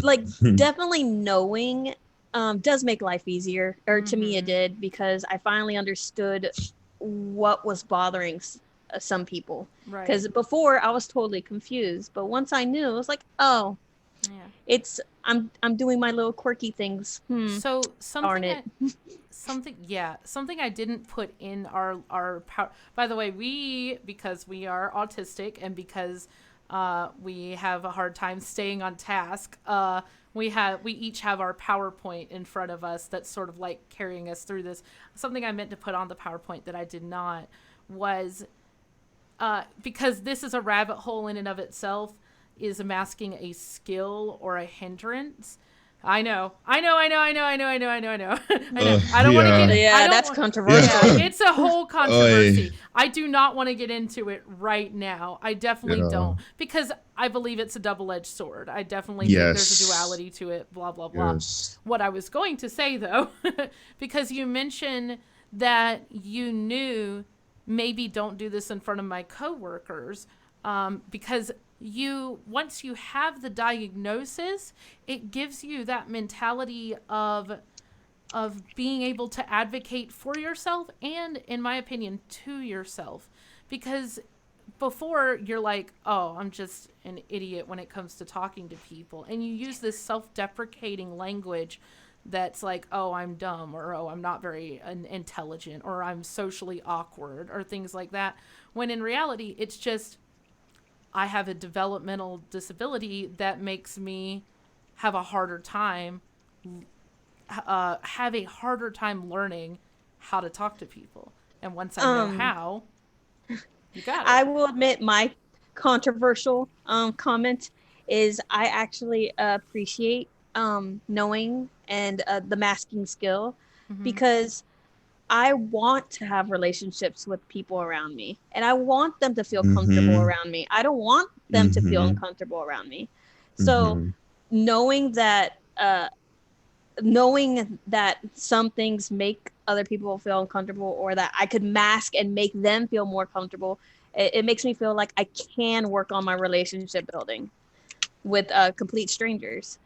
like definitely knowing does make life easier, or to me it did, because I finally understood what was bothering some people. Because before I was totally confused, but once I knew, I was like, oh, it's I'm doing my little quirky things. So something Darn something I didn't put in our power. By the way, because we are autistic and because we have a hard time staying on task, we each have our PowerPoint in front of us that's sort of like carrying us through this. Something I meant to put on the PowerPoint that I did not was because this is a rabbit hole in and of itself. Is masking a skill or a hindrance? I know. I don't want to get. Yeah, that's controversial. Yeah, it's a whole controversy. I do not want to get into it right now. I definitely don't, because I believe it's a double-edged sword. I definitely think there's a duality to it. Blah blah blah. What I was going to say though, because you mentioned that you knew maybe don't do this in front of my coworkers, because once you have the diagnosis, it gives you that mentality of being able to advocate for yourself and, in my opinion, to yourself. Because before you're like, oh, I'm just an idiot when it comes to talking to people. And you use this self-deprecating language that's like, oh, I'm dumb, or oh, I'm not very intelligent, or I'm socially awkward, or things like that. When in reality, it's just, I have a developmental disability that makes me have a harder time learning how to talk to people. And once I know how, you got it. I will admit my controversial comment is I actually appreciate knowing and the masking skill, because I want to have relationships with people around me, and I want them to feel comfortable around me. I don't want them to feel uncomfortable around me. So knowing that some things make other people feel uncomfortable, or that I could mask and make them feel more comfortable, it makes me feel like I can work on my relationship building with complete strangers.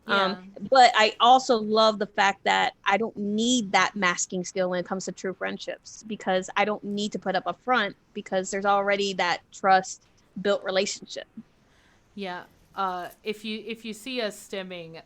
But I also love the fact that I don't need that masking skill when it comes to true friendships, because I don't need to put up a front, because there's already that trust built relationship. Yeah. If you see us stimming,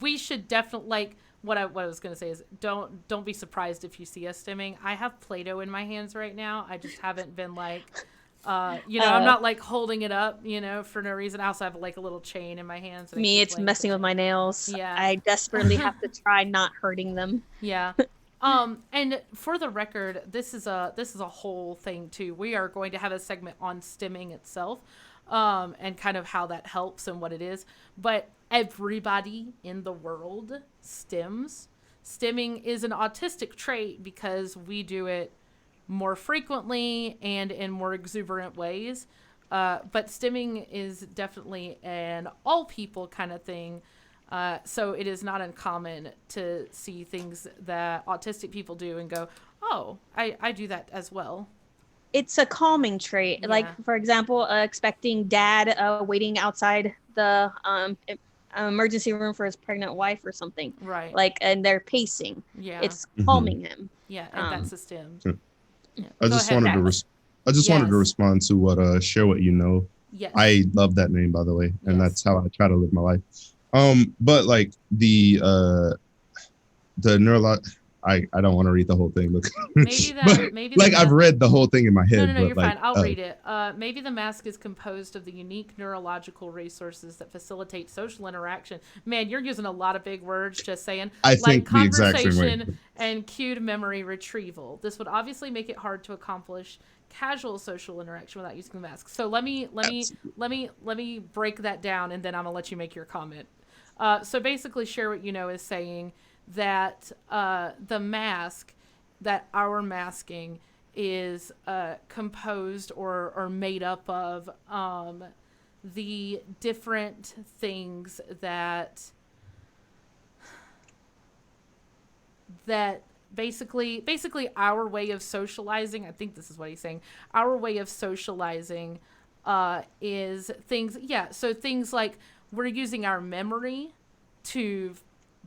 we should definitely, like, what I was going to say is don't be surprised if you see us stimming. I have Play-Doh in my hands right now. I just haven't been like, I'm not like holding it up, for no reason. I also have like a little chain in my hands. And Me, it's messing with my nails. Yeah. I desperately have to try not hurting them. Yeah. And for the record, this is a whole thing too. We are going to have a segment on stimming itself, and kind of how that helps and what it is. But everybody in the world stims. Stimming is an autistic trait because we do it more frequently and in more exuberant ways. But stimming is definitely an all people kind of thing. So it is not uncommon to see things that autistic people do and go, oh, I do that as well. It's a calming trait. Yeah. Like, for example, expecting dad waiting outside the emergency room for his pregnant wife or something. Right. Like, and they're pacing. Yeah. It's calming him. Yeah, and that's a stim. Yeah. I just wanted to respond to what share what you know. Yes. I love that name, by the way, and that's how I try to live my life. But like the I don't want to read the whole thing. Look, I've read the whole thing in my head. No, you're fine. I'll read it. Maybe the mask is composed of the unique neurological resources that facilitate social interaction. Man, you're using a lot of big words. Just saying. I think the exact same way. Conversation and cued memory retrieval. This would obviously make it hard to accomplish casual social interaction without using the mask. So let me break that down, and then I'm gonna let you make your comment. So basically, share what you know is saying that the mask, that our masking is composed or made up of the different things that basically our way of socializing, I think this is what he's saying, our way of socializing is things, so things like we're using our memory to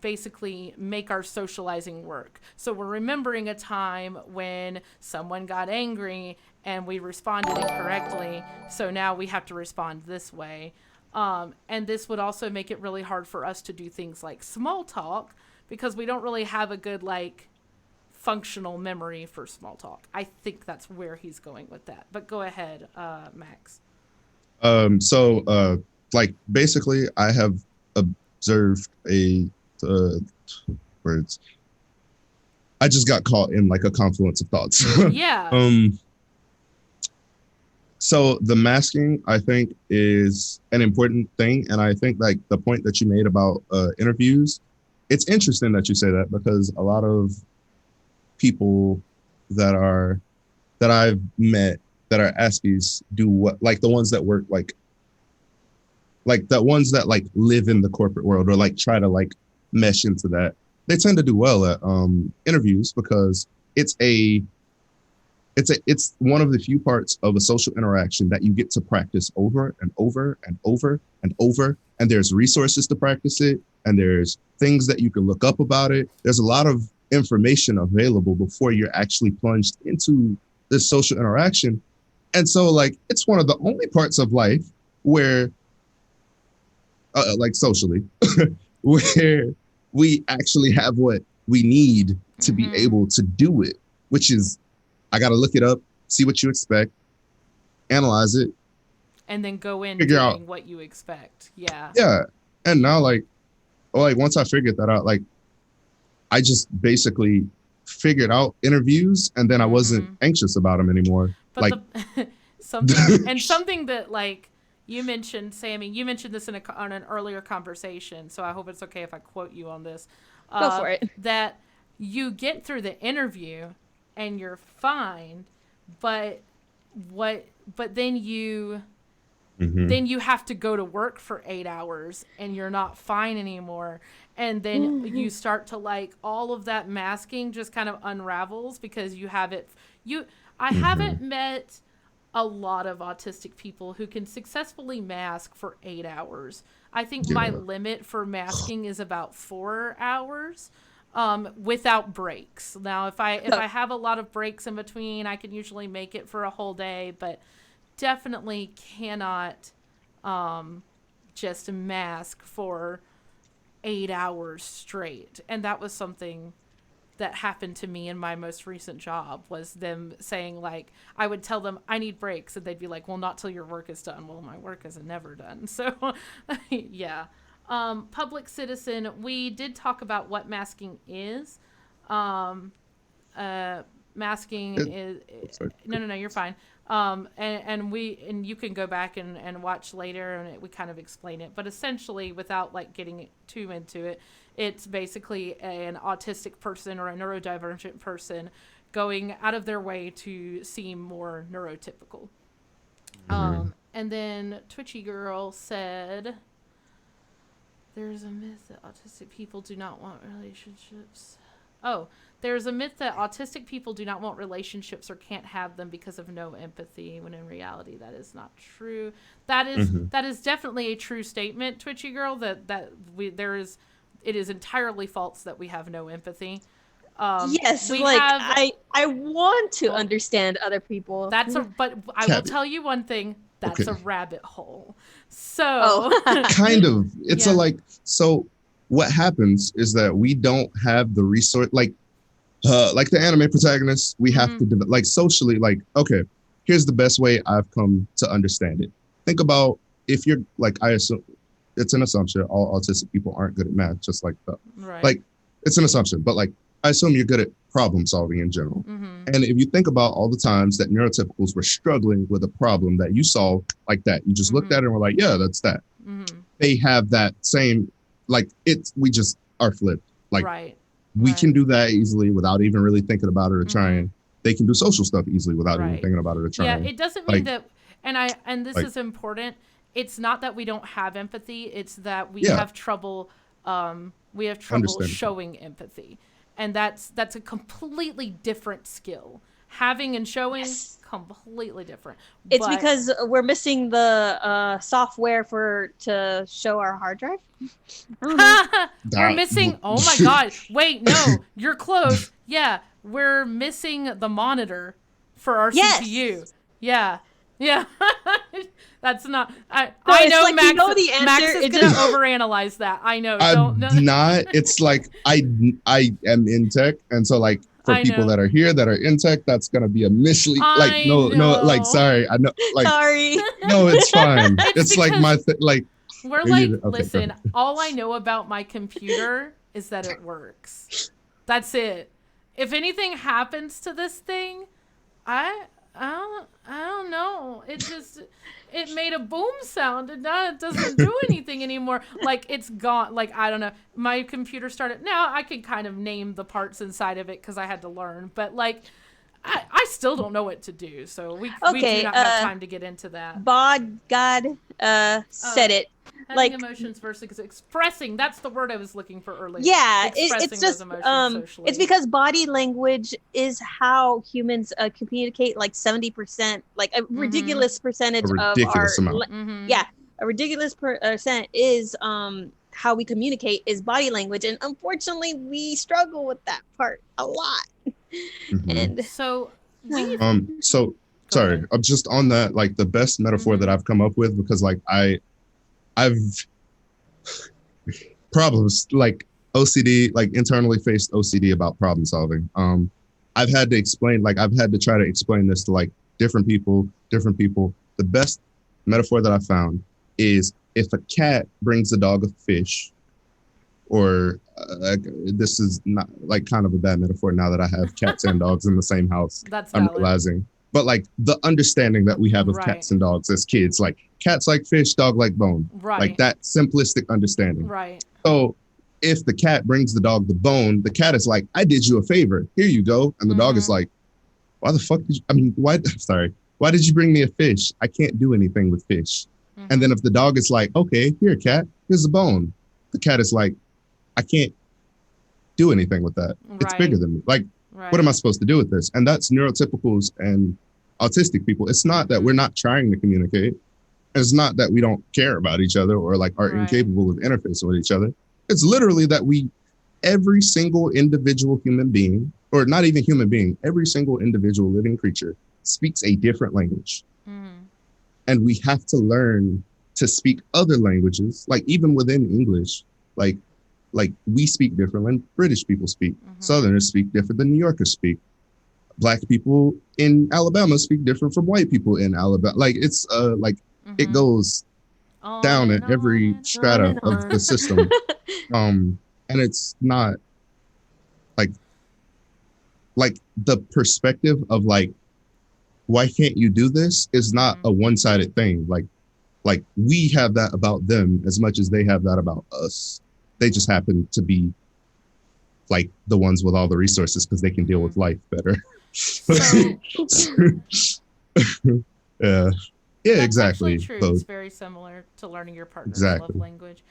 basically make our socializing work. So we're remembering a time when someone got angry and we responded incorrectly, so now we have to respond this way. And this would also make it really hard for us to do things like small talk, because we don't really have a good functional memory for small talk. I think that's where he's going with that. But go ahead, Max. So basically I have observed words. I just got caught in a confluence of thoughts. Yeah. So the masking, I think, is an important thing. And I think the point that you made about interviews, it's interesting that you say that, because a lot of people that I've met that are Aspies do what, the ones that work, the ones that live in the corporate world or try to mesh into that, they tend to do well at interviews, because it's one of the few parts of a social interaction that you get to practice over and over and over and over. And there's resources to practice it, and there's things that you can look up about it. There's a lot of information available before you're actually plunged into this social interaction. And so it's one of the only parts of life where socially where we actually have what we need to be able to do it, which is I got to look it up, see what you expect, analyze it, and then go in figure doing out what you expect. Yeah. Yeah. And now once I figured that out, I just basically figured out interviews, and then I wasn't anxious about them anymore. But something that you mentioned, Sammy, you mentioned this on an earlier conversation, so I hope it's okay if I quote you on this. Go for it. That you get through the interview and you're fine, but then you have to go to work for 8 hours and you're not fine anymore. And then you start to all of that masking just kind of unravels because you have it. I haven't met a lot of autistic people who can successfully mask for 8 hours. I think my limit for masking is about 4 hours, without breaks. Now, if I have a lot of breaks in between, I can usually make it for a whole day, but definitely cannot just mask for 8 hours straight. And that was something that happened to me in my most recent job was them saying, like, I would tell them I need breaks, and they'd be like, well, not till your work is done. Well, my work is never done. So yeah. Public citizen, we did talk about what masking is. Masking is no, you're fine. And you can go back and watch later, and we kind of explain it, but essentially, without like getting too into it, it's basically an autistic person or a neurodivergent person going out of their way to seem more neurotypical. And then Twitchy Girl said, there's a myth that autistic people do not want relationships. Oh, there's a myth that autistic people do not want relationships or can't have them because of no empathy, when in reality that is not true. That is definitely a true statement, Twitchy Girl, it is entirely false that we have no empathy. Yes, I want to understand other people. But I will tell you one thing, that's a rabbit hole. So kind of. It's so what happens is that we don't have the resource, like the anime protagonists, we have to like socially, like, okay, here's the best way I've come to understand it. Think about, if you're like, I assume it's an assumption, all autistic people aren't good at math, just like that. Right. Like, it's an assumption, but like, I assume you're good at problem solving in general. And if you think about all the times that neurotypicals were struggling with a problem that you solved like that, you just looked at it and were like, yeah, that's that. They have that same, like, we just are flipped. Like, we can do that easily without even really thinking about it or trying. They can do social stuff easily without even thinking about it or trying. Yeah, it doesn't mean that, and this is important, it's not that we don't have empathy, it's that we have trouble showing empathy. And that's a completely different skill. Having and showing, completely different. It's because we're missing the software to show our hard drive. We're missing. Oh my God! Wait, no, you're close. Yeah, we're missing the monitor for our CPU. Yeah. That's not. I know, like, Max. You know the answer, Max is gonna overanalyze that. I know. Not. It's like I am in tech, and so like for people that are here that are in tech, that's gonna be a mislead. Like no, like sorry, I know. Like sorry. No, it's fine. it's like my like. We're like, listen. All I know about my computer is that it works. That's it. If anything happens to this thing, I don't know. It made a boom sound, and now it doesn't do anything anymore. Like, it's gone. Like, I don't know. My computer started. Now I can kind of name the parts inside of it because I had to learn. But like, I still don't know what to do. So we do not have time to get into that. God said it. Having emotions versus expressing. That's the word I was looking for earlier. Yeah, it's just it's because body language is how humans communicate. Like 70%, like a ridiculous percentage of our a ridiculous percent is how we communicate is body language, and unfortunately we struggle with that part a lot. And so sorry, I'm just on that, like the best metaphor that I've come up with, because like I've problems like OCD, like internally faced OCD about problem solving. I've had to try to explain this to like different people. The best metaphor that I found is if a cat brings a dog a fish, or this is not like kind of a bad metaphor now that I have cats and dogs in the same house. That's I'm valid. realizing. But like the understanding that we have of cats and dogs as kids, like cats like fish, dog like bone, like that simplistic understanding. Right. So if the cat brings the dog the bone, the cat is like, I did you a favor. Here you go. And the dog is like, why the fuck why did you bring me a fish? I can't do anything with fish. And then if the dog is like, okay, here, cat, here's a bone. The cat is like, I can't do anything with that. It's bigger than me. Like, what am I supposed to do with this? And that's neurotypicals and autistic people. It's not that we're not trying to communicate. It's not that we don't care about each other or like are incapable of interfacing with each other. It's literally that every single individual human being, or not even human being, every single individual living creature speaks a different language. And we have to learn to speak other languages, like even within English. Like like we speak different than British people speak. Southerners speak different than New Yorkers speak. Black people in Alabama speak different from white people in Alabama. Like it's like it goes On down and at every on. strata On of the system. And it's not like the perspective of like, why can't you do this is not a one-sided thing. Like we have that about them as much as they have that about us. They just happen to be like the ones with all the resources because they can deal with life better. So, yeah, that's exactly. actually true. So, It's very similar to learning your partner's exactly. love language.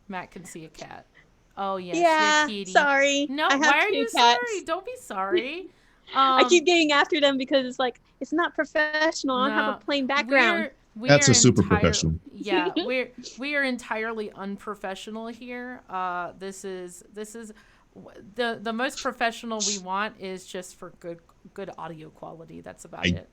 Matt can see a cat. Oh yes, Yeah, your kitty. sorry. No, I have why are 2 you cats. sorry? Don't be sorry. I keep getting after them because it's like it's not professional. I have a plain background. Cats are super professional. Yeah, we are entirely unprofessional here. This is the most professional we want is just for good audio quality. That's about it.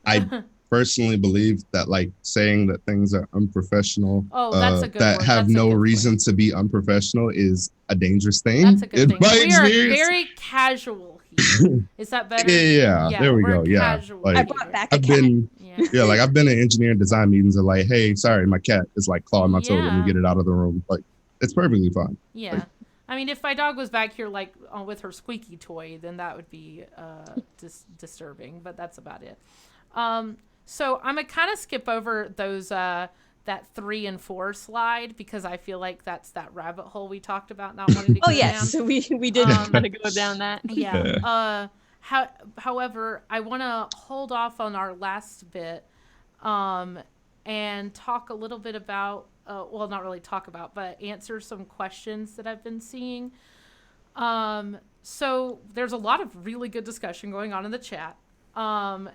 I personally believe that like saying that things are unprofessional that's a good that word. have That's a no good reason point. to be unprofessional is a dangerous thing. That's a good in thing. my We are experience. very casual here. Is that better? Yeah, there we go. Yeah, Casual like I brought back a I've cat. been Yeah. like I've been in engineering design meetings and like, hey, sorry, my cat is like clawing my toe. Let me Yeah. get it out of the room. Like it's perfectly fine. Yeah. Like, I mean, if my dog was back here like with her squeaky toy, then that would be disturbing. But that's about it. So I'm gonna kind of skip over those that 3 and 4 slide because I feel like that's that rabbit hole we talked about not wanting to go Oh yes, down. we did want to go down that. Yeah. However, I want to hold off on our last bit and talk a little bit about, well, not really talk about, but answer some questions that I've been seeing. So there's a lot of really good discussion going on in the chat. And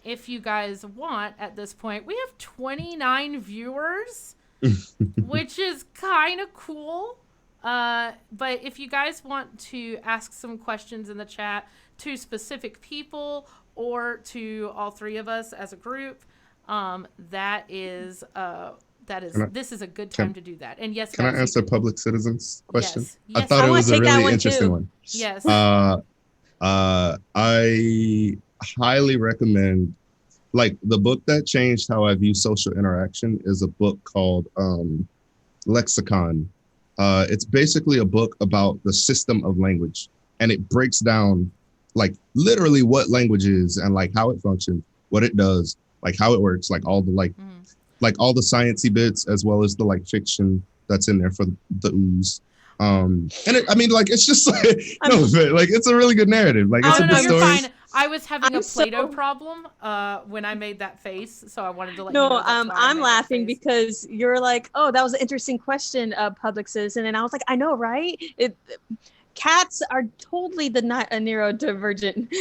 if you guys want, at this point, we have 29 viewers, which is kind of cool. But if you guys want to ask some questions in the chat to specific people or to all 3 of us as a group, this is a good time to do that. And yes, can I answer public citizens question? Yes. I Yes, thought I it wanna was a take that really one interesting too. one. Yes. I highly recommend, like, the book that changed how I view social interaction is a book called Lexicon. It's basically a book about the system of language, and it breaks down like literally what language is and like how it functions, what it does, like how it works, like all the like all the sciencey bits as well as the like fiction that's in there for the ooze. And I mean, like, it's just like, like it's a really good narrative. Like, it's a good you're story. fine. I was having a I'm Play-Doh so- problem when I made that face, so I wanted to let you No, know that's why I I'm made that laughing face. because you're like, oh, that was an interesting question, public citizen, and I was like, I know, right? Cats are totally a neurodivergent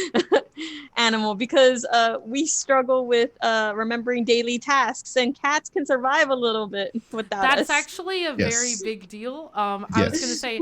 animal because we struggle with remembering daily tasks, and cats can survive a little bit without us. That's actually a very Yes. big deal. I was going to say,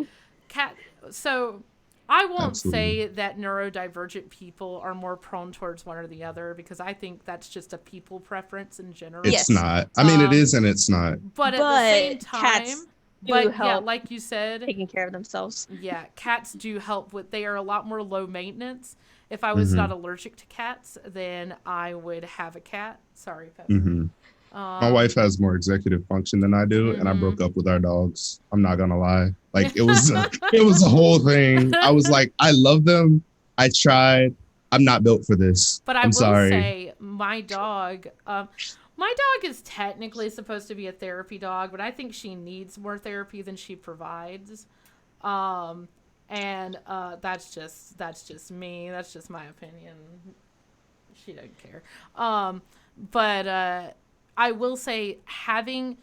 so I won't Absolutely. say that neurodivergent people are more prone towards one or the other because I think that's just a people preference in general. It's not. I mean, it is and it's not. But at the same cats time, do help like you said, taking care of themselves. yeah, cats do help with. They are a lot more low maintenance. If I was not allergic to cats, then I would have a cat. Sorry, Pepper. My wife has more executive function than I do, and I broke up with our dogs. I'm not gonna lie. Like it was a whole thing. I was like, I love them. I tried. I'm not built for this. But I I'm will sorry. say, my dog is technically supposed to be a therapy dog, but I think she needs more therapy than she provides. And that's just me. That's just my opinion. She doesn't care. But I will say having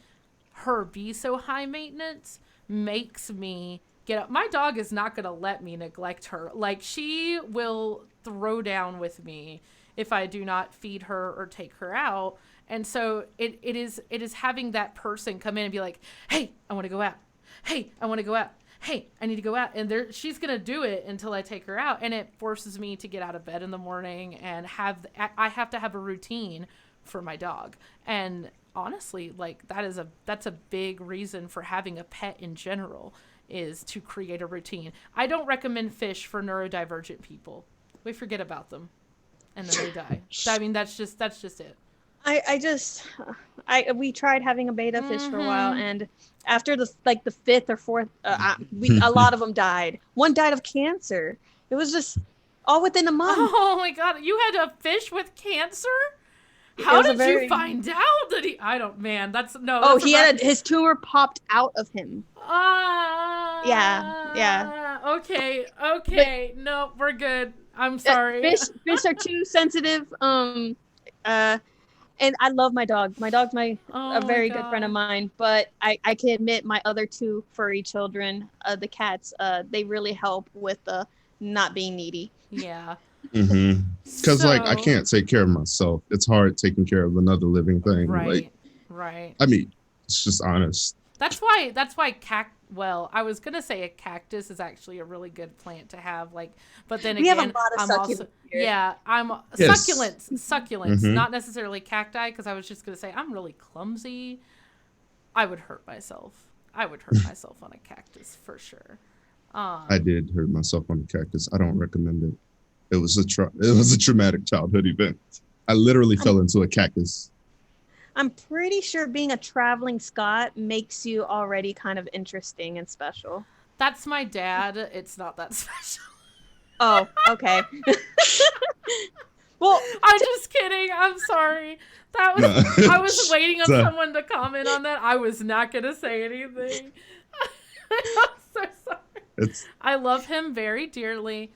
her be so high maintenance makes me get up. My dog is not going to let me neglect her. Like, she will throw down with me if I do not feed her or take her out. And so it is having that person come in and be like, hey, I want to go out. Hey, I want to go out. Hey, I need to go out. And she's going to do it until I take her out. And it forces me to get out of bed in the morning and I have to have a routine for my dog. And honestly, like that's a big reason for having a pet in general, is to create a routine. I don't recommend fish for neurodivergent people. We forget about them and then they die. I mean, that's just it. We tried having a beta fish for a while, and after the fifth or fourth, a lot of them died. One died of cancer. It was just all within a month. Oh my God, you had a fish with cancer? How did you find out that I don't, man, that's, no. Oh, his tumor popped out of him. Yeah. Okay. No, we're good. I'm sorry. Fish are too sensitive. And I love my dog. My dog's a very good friend of mine. But I can admit my other two furry children, the cats, they really help with not being needy. Yeah. Because I can't take care of myself. It's hard taking care of another living thing. Right. I mean, it's just honest. That's why well, I was gonna say a cactus is actually a really good plant to have, but then again, succulents, not necessarily cacti, because I was just gonna say I'm really clumsy. I would hurt myself on a cactus for sure. I did hurt myself on a cactus. I don't recommend it. It was a traumatic childhood event. I literally fell into a cactus. I'm pretty sure being a traveling Scot makes you already kind of interesting and special. That's my dad. It's not that special. Oh, okay. Well, I'm just kidding. I'm sorry. I was waiting on someone to comment on that. I was not going to say anything. I'm so sorry. I love him very dearly.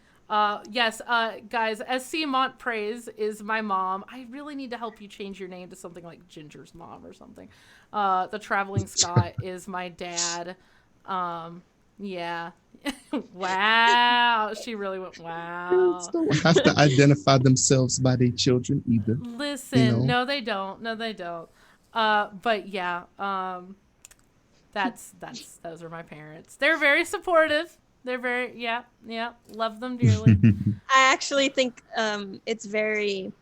Yes, guys, SC Montpraise is my mom. I really need to help you change your name to something like Ginger's mom or something. The Traveling Scot is my dad. Yeah. Wow. She really went, wow. Parents don't have to identify themselves by their children either. Listen, no, they don't. But yeah, those are my parents. They're very supportive. They're very, yeah, love them dearly. I actually think it's very,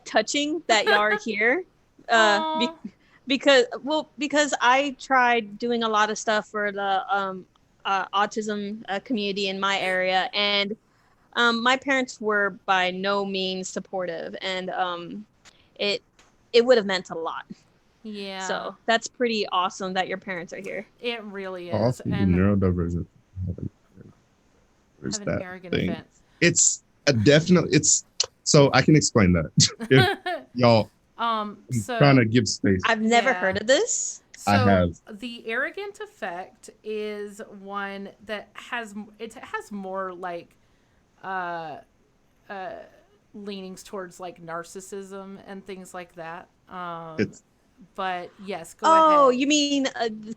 touching that y'all are here. Because I tried doing a lot of stuff for the autism community in my area, and my parents were by no means supportive, and it would have meant a lot. Yeah. So that's pretty awesome that your parents are here. It really is. Awesome. And neurodivergent. Where's that thing? Event. It's a definite. So I can explain that. If y'all. So trying to give space. I've never heard of this. So I have. The arrogant effect is one that has more leanings towards narcissism and things like that. But yes, go ahead. Oh, you mean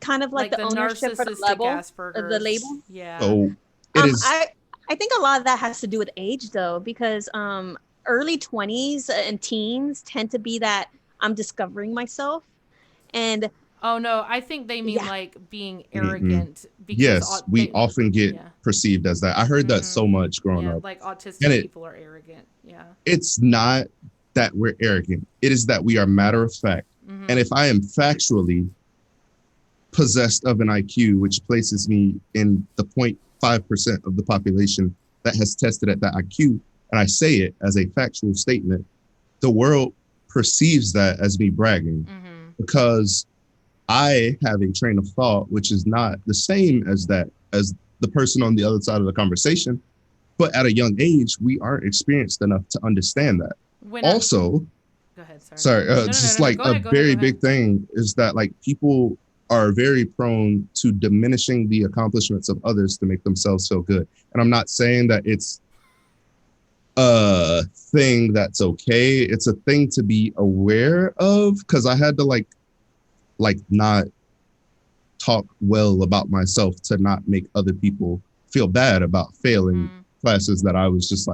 kind of like the ownership for the label? The label? Yeah. Oh, it is. I think a lot of that has to do with age, though, because early 20s and teens tend to be that I'm discovering myself. And oh, no, I think they mean being arrogant. Because yes, we often get perceived as that. I heard that so much growing up. Like autistic people are arrogant. Yeah. It's not that we're arrogant. It is that we are matter of fact. Mm-hmm. And if I am factually possessed of an IQ, which places me in the 0.5% of the population that has tested at that IQ, and I say it as a factual statement, the world perceives that as me bragging because I have a train of thought, which is not the same as the person on the other side of the conversation. But at a young age, we aren't experienced enough to understand that. Go ahead, sorry. A very big thing is that people are very prone to diminishing the accomplishments of others to make themselves feel good. And I'm not saying that it's a thing that's okay. It's a thing to be aware of, because I had to not talk well about myself to not make other people feel bad about failing classes that I was just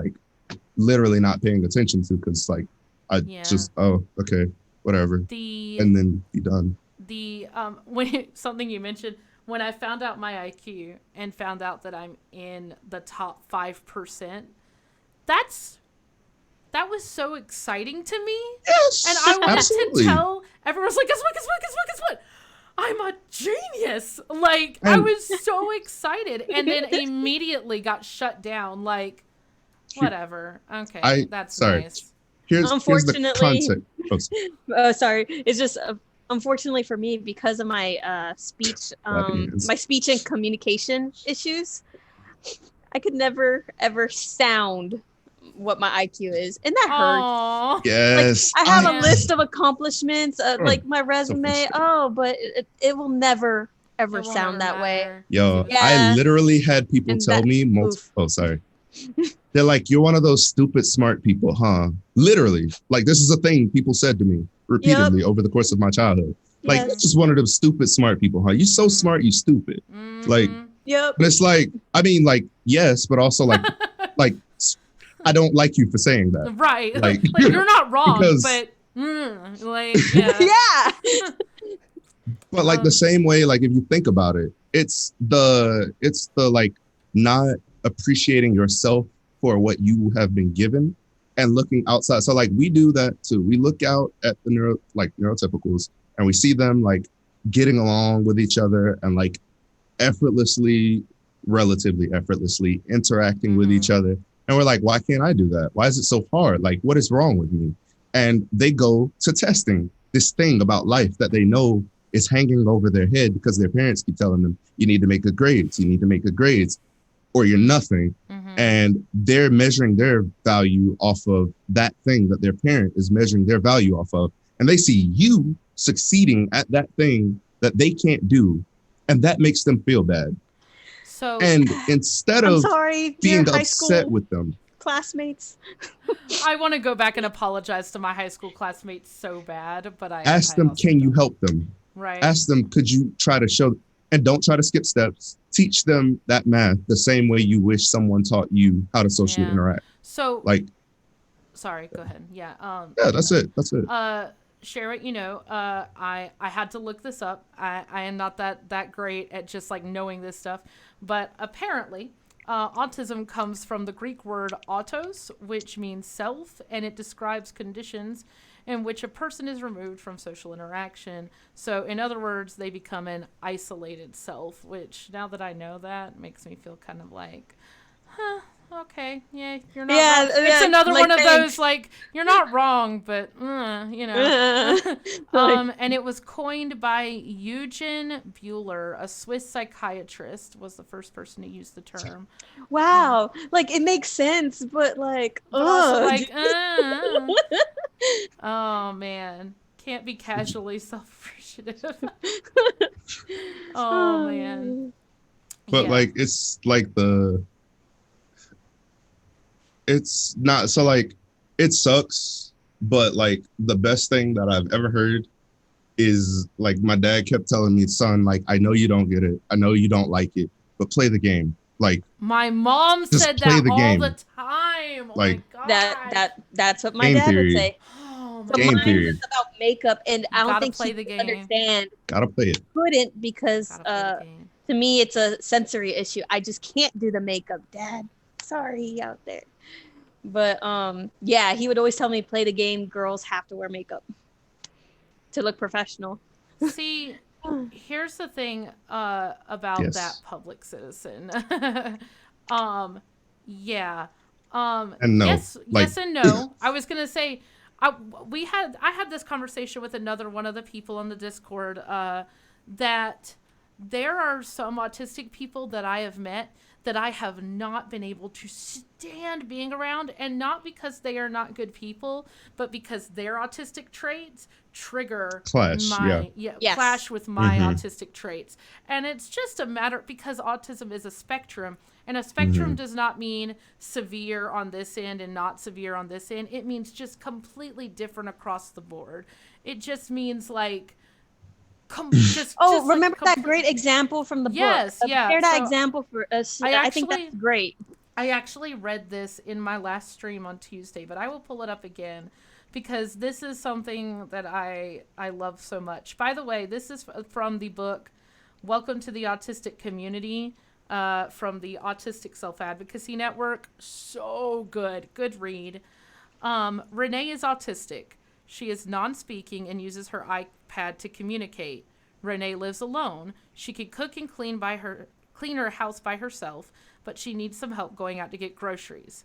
literally not paying attention to, because okay, whatever, and then be done. Something you mentioned, when I found out my IQ and found out that I'm in the top 5%, that's that was so exciting to me. Yes, And I wanted absolutely. to tell everyone's like, guess what? I'm a genius. Like, I And was so excited, and then immediately got shut down. Like, whatever. Okay, that's sorry. nice. Here's the Unfortunately, concept. sorry, it's just unfortunately for me, because of my speech and communication issues, I could never ever sound what my IQ is, and that hurts. Aww. Yes, I have a Yeah. list of accomplishments, like my so resume. frustrating. But it will never ever It won't sound ever that way. matter. Yo, Yeah. I literally had people And tell that- me multiple. Oh, sorry. They're like, "You're one of those stupid smart people, huh?" Literally, like this is a thing people said to me repeatedly over the course of my childhood. Like, Yes. this is one of those stupid smart people, huh? You so smart, you stupid. Like, Yep. but it's like, I mean, like, yes, but also like I don't like you for saying that. Right. Like, Like you're not wrong, because- but like yeah. Yeah. But like the same way, like if you think about it, it's the like not appreciating yourself for what you have been given and looking outside. So like we do that too. We look out at the neurotypicals and we see them like getting along with each other and like relatively effortlessly interacting with each other. And we're like, why can't I do that? Why is it so hard? Like, what is wrong with me? And they go to testing this thing about life that they know is hanging over their head because their parents keep telling them, you need to make good grades, or you're nothing. And they're measuring their value off of that thing that their parent is measuring their value off of. And they see you succeeding at that thing that they can't do. And that makes them feel bad. So And instead I'm of sorry, being dear high upset school with them, classmates. I want to go back and apologize to my high school classmates so bad, but I ask them, also can you don't. help them? Right. Ask them, could you try to show, and don't try to skip steps. Teach them that math the same way you wish someone taught you how to socially Yeah. interact. So Like, sorry, go ahead. Yeah. yeah, that's it. Share it, I had to look this up. I am not that great at just like knowing this stuff, but apparently autism comes from the Greek word autos, which means self, and it describes conditions in which a person is removed from social interaction. So in other words, they become an isolated self, which now that I know that makes me feel kind of like, okay, yeah, you're not wrong. It's another like, one of thanks. those, like, you're not wrong, but, and it was coined by Eugen Buehler, a Swiss psychiatrist, was the first person to use the term. Wow, like it makes sense, but like, But also, like, oh, man. Can't be casually self-appreciative. Oh, man. But Yeah. like, it's like it's not, so like, it sucks, but like the best thing that I've ever heard is like my dad kept telling me, son, like, I know you don't get it. I know you don't like it, but play the game. Like, my mom just said play that the all game. the time. Oh Like, my god. that's what my Game dad period. would say. Oh So my Game mine period. was about makeup, and I don't Gotta think play he the could game. understand. gotta play it. Couldn't because Gotta play the game. to me it's a sensory issue. I just can't do the makeup, Dad. Sorry out there. But yeah, he would always tell me, play the game. Girls have to wear makeup to look professional. See, here's the thing about Yes. that public citizen. Yeah. And no, Yes, like- yes and no. I was gonna say, I had this conversation with another one of the people on the Discord that there are some autistic people that I have met that I have not been able to stand being around, and not because they are not good people, but because their autistic traits trigger Clash, Yes. clash with my Mhm. autistic traits. And it's just a matter, because autism is a spectrum, and a spectrum does not mean severe on this end and not severe on this end. It means just completely different across the board. It just means like Remember that great example from the Yes, book? yeah. Share that So example for us. I I think actually- that's great. I actually read this in my last stream on Tuesday, but I will pull it up again because this is something that I love so much. By the way, this is from the book Welcome to the Autistic Community from the Autistic Self-Advocacy Network. So good. Good read. Renee is autistic. She is non-speaking and uses her iPad to communicate. Renee lives alone. She can cook and clean her house by herself, but she needs some help going out to get groceries.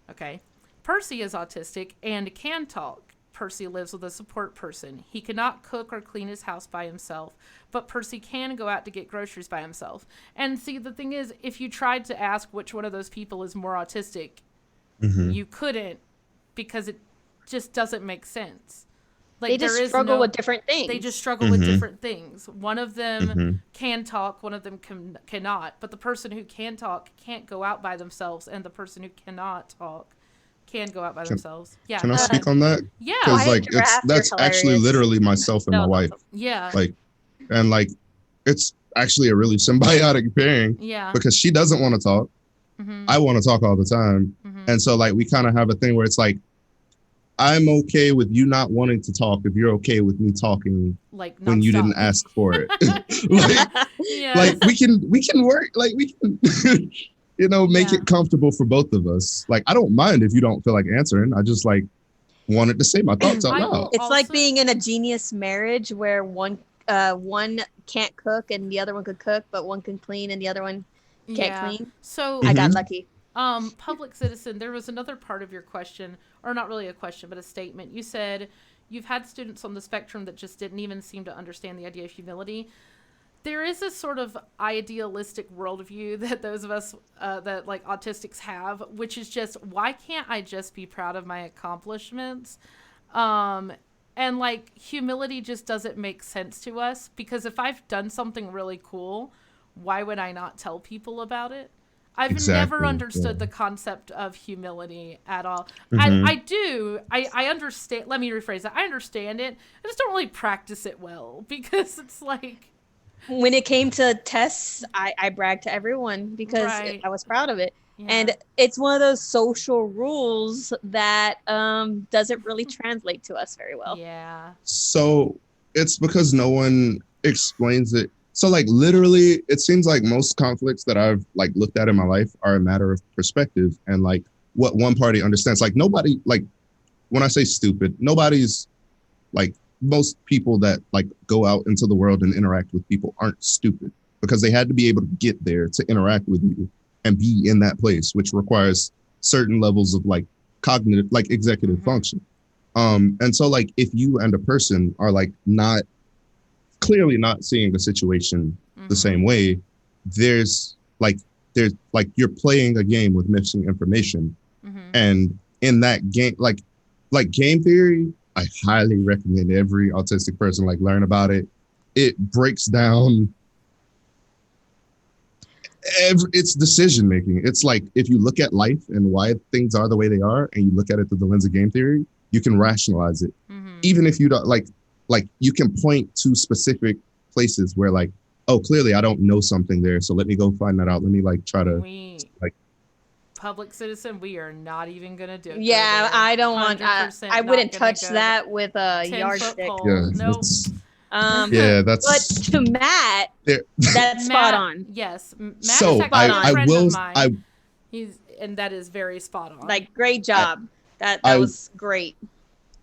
Okay. Percy is autistic and can talk. Percy lives with a support person. He cannot cook or clean his house by himself, but Percy can go out to get groceries by himself. And see, the thing is, if you tried to ask which one of those people is more autistic, you couldn't, because it just doesn't make sense. Like, they just struggle with different things. They just struggle with different things. One of them can talk, one of them cannot. But the person who can talk can't go out by themselves, and the person who cannot talk can go out by themselves. Yeah. Can I speak on that? Yeah. Because like that's actually literally myself and my wife. Yeah. Like, and like, it's actually a really symbiotic pairing. Yeah. Because she doesn't want to talk. I want to talk all the time. And so like we kind of have a thing where it's like, I'm okay with you not wanting to talk if you're okay with me talking like when you didn't ask for it. Like we can work, like we can make it comfortable for both of us. Like I don't mind if you don't feel like answering. I just like wanted to say my thoughts out loud. It's like being in a genius marriage where one can't cook and the other one could cook, but one can clean and the other one can't clean. So I got lucky. Public citizen, there was another part of your question, or not really a question, but a statement. You said you've had students on the spectrum that just didn't even seem to understand the idea of humility. There is a sort of idealistic worldview that those of us that like autistics have, which is just, why can't I just be proud of my accomplishments? And like humility just doesn't make sense to us, because if I've done something really cool, why would I not tell people about it? I've never understood the concept of humility at all. I understand. Let me rephrase that. I understand it. I just don't really practice it well, because it's like, when it came to tests, I bragged to everyone because I was proud of it. Yeah. And it's one of those social rules that doesn't really translate to us very well. Yeah. So it's because no one explains it. So like literally, it seems like most conflicts that I've like looked at in my life are a matter of perspective and like what one party understands. Like nobody, like when I say stupid, nobody's like, most people that like go out into the world and interact with people aren't stupid, because they had to be able to get there to interact with you and be in that place, which requires certain levels of like cognitive, like executive function. And so like if you and a person are like clearly not seeing the situation the same way, there's like you're playing a game with missing information. And in that game, like game theory, I highly recommend every autistic person like learn about it. It breaks down it's decision making. It's like if you look at life and why things are the way they are, and you look at it through the lens of game theory, you can rationalize it. Even if you don't like you can point to specific places where like, oh, clearly I don't know something there, so let me go find that out. Let me like try to public citizen, we are not even gonna do it. Yeah, I don't want. I wouldn't touch that with a yardstick. Yeah, nope. That's. But to Matt, that's spot on. Yes, Matt so is a friend of mine. He's and that is very spot on. Like, great job. That was great.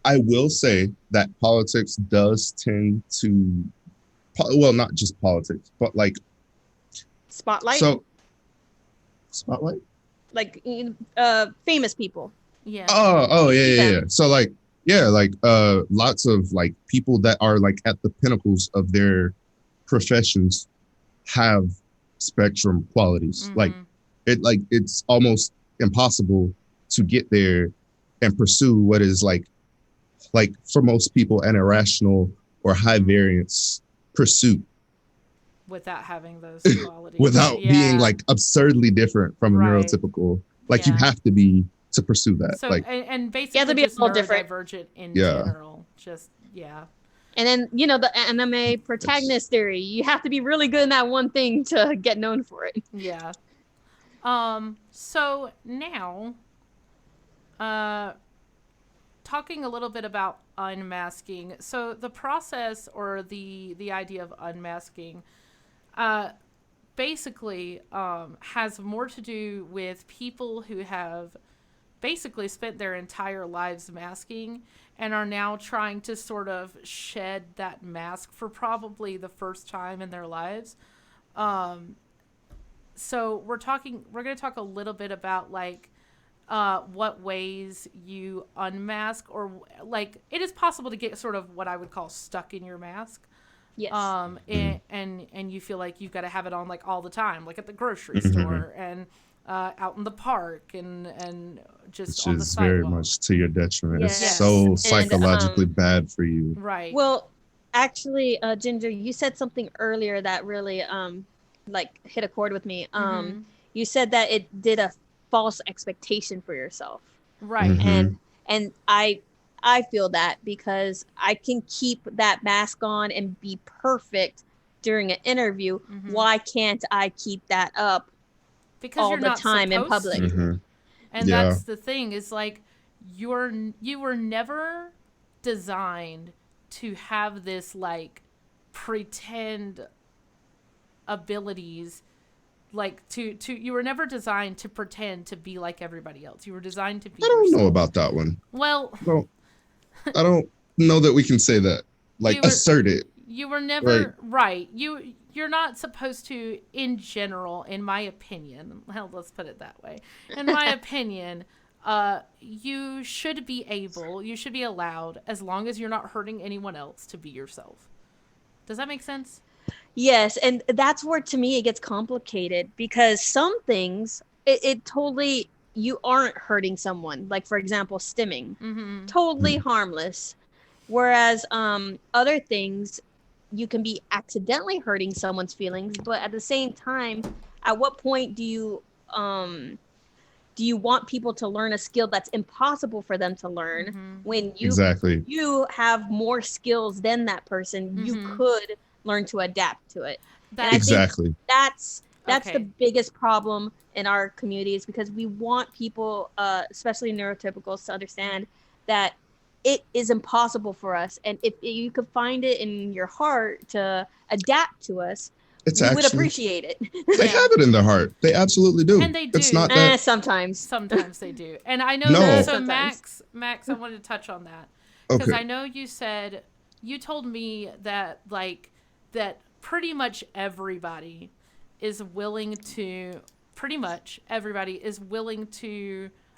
I will say that politics does tend to, well, not just politics, but like spotlight. So, spotlight. Like famous people. Yeah. Oh yeah. So like lots of like people that are like at the pinnacles of their professions have spectrum qualities. Like it's almost impossible to get there and pursue what is like for most people an irrational or high variance pursuit without having those qualities, without being like absurdly different from a neurotypical, like you have to be to pursue that. So like and basically you have to be just a little different, divergent in general. Just And then the anime protagonist theory. You have to be really good in that one thing to get known for it. Yeah. So now, talking a little bit about unmasking. So the process or the idea of unmasking, basically has more to do with people who have basically spent their entire lives masking and are now trying to sort of shed that mask for probably the first time in their lives. So we're going to talk a little bit about like what ways you unmask, or like it is possible to get sort of what I would call stuck in your mask. Yes. And you feel like you've got to have it on like all the time, like at the grocery Mm-hmm. store and out in the park and just Which on the is sidewalk. very much to your detriment. Yes. It's so And, psychologically bad for you. Right. Well, actually, Ginger, you said something earlier that really like hit a chord with me. You said that it did a false expectation for yourself. Right. Mhm. And I feel that because I can keep that mask on and be perfect during an interview. Why can't I keep that up Because all you're the not time in supposed public? to. Mhm. And Yeah. that's the thing, is like you were never designed to have this like pretend abilities, like to you were never designed to pretend to be like everybody else. You were designed to be I don't yourself. know about that one. Well, I don't know that we can say that. Like assert it. You were never right. You're not supposed to, in general, in my opinion. Hell, let's put it that way. In my opinion, you should be allowed, as long as you're not hurting anyone else, to be yourself. Does that make sense? Yes, and that's where to me it gets complicated, because some things it totally, you aren't hurting someone. Like for example, stimming, totally harmless. Whereas other things, you can be accidentally hurting someone's feelings, but at the same time, at what point do you want people to learn a skill that's impossible for them to learn when you have more skills than that person? You could learn to adapt to it. And I think that's the biggest problem in our communities, because we want people, especially neurotypicals, to understand that it is impossible for us. And if you could find it in your heart to adapt to us, we would appreciate it. They have it in their heart. They absolutely do. And they do. It's not that sometimes they do. And I know so Max, I wanted to touch on that. Because I know you told me that like that pretty much everybody is willing to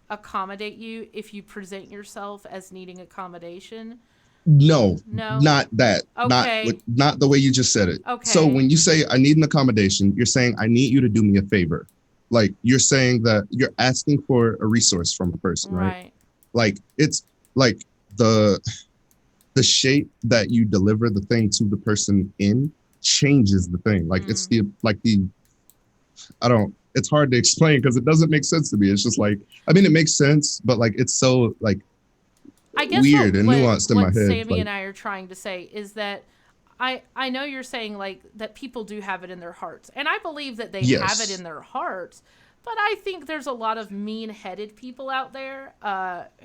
accommodate you if you present yourself as needing accommodation. No, not that. Okay. Not the way you just said it. Okay. So when you say I need an accommodation, you're saying I need you to do me a favor. Like you're saying that you're asking for a resource from a person, right? Like it's like the shape that you deliver the thing to the person in changes the thing. Like it's it's hard to explain because it doesn't make sense to me. It's just like, I mean, it makes sense, but like it's so like I guess weird and nuanced in my head. What Sammy and I are trying to say is that I know you're saying like that people do have it in their hearts, and I believe that they have it in their hearts, but I think there's a lot of mean-headed people out there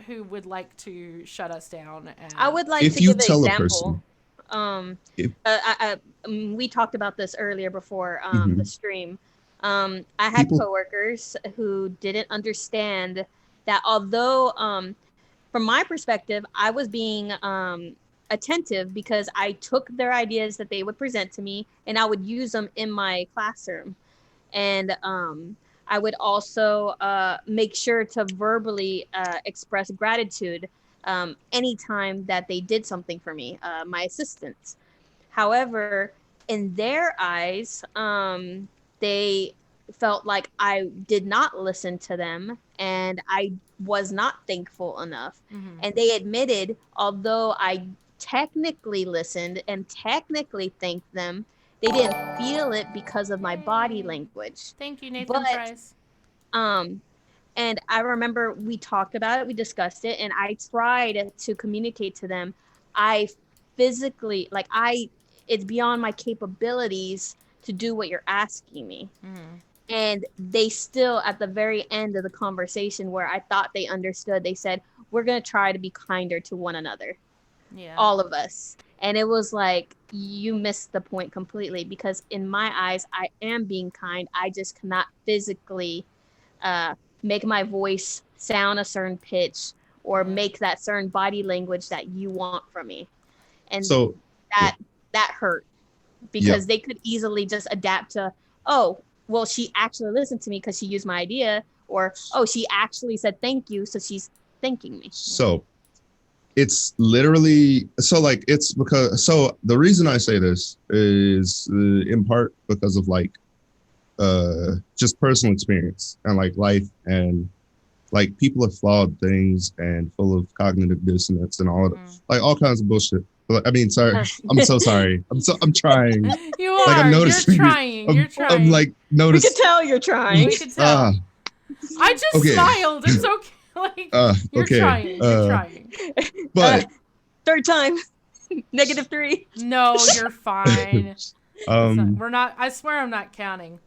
who would like to shut us down. And I would like to give an example. We talked about this earlier before the stream. I had coworkers who didn't understand that although from my perspective, I was being attentive because I took their ideas that they would present to me and I would use them in my classroom. And I would also make sure to verbally express gratitude anytime that they did something for me, my assistants. However, in their eyes, they felt like I did not listen to them and I was not thankful enough. And they admitted, although I technically listened and technically thanked them, they didn't feel it because of my body language. Thank you, Nathan Price. And I remember we talked about it, we discussed it, and I tried to communicate to them. I physically, it's beyond my capabilities to do what you're asking me. And they still, at the very end of the conversation where I thought they understood, they said, we're going to try to be kinder to one another. Yeah. All of us. And it was like, you missed the point completely, because in my eyes, I am being kind. I just cannot physically make my voice sound a certain pitch or make that certain body language that you want from me. And So that hurt because they could easily just adapt to, oh, well, she actually listened to me because she used my idea, or, oh, she actually said thank you, so she's thanking me. So it's literally, so like, it's because, so the reason I say this is in part because of like just personal experience and like life, and like people are flawed things and full of cognitive dissonance and all of like all kinds of bullshit. But, I mean, sorry, I'm so sorry. I'm trying. You are. Like I'm noticing. You're trying. You're trying. I'm like noticing. We can tell you're trying. We can tell. I just smiled. It's okay. Like you're okay. trying. You're trying. But third time, -3. No, you're fine. We're not. I swear, I'm not counting.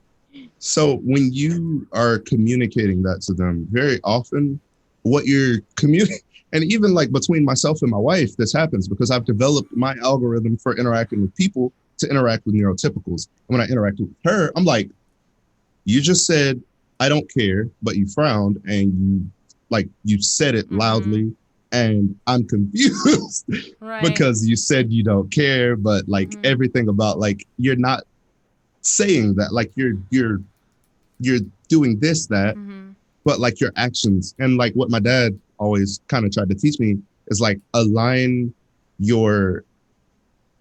So when you are communicating that to them, very often what you're communicating, and even like between myself and my wife, this happens because I've developed my algorithm for interacting with people to interact with neurotypicals. And when I interacted with her, I'm like, you just said, I don't care, but you frowned and you said it loudly, and I'm confused because you said you don't care, but like everything about like, you're not saying that, like you're doing this, that, but like your actions and like what my dad always kind of tried to teach me is like align your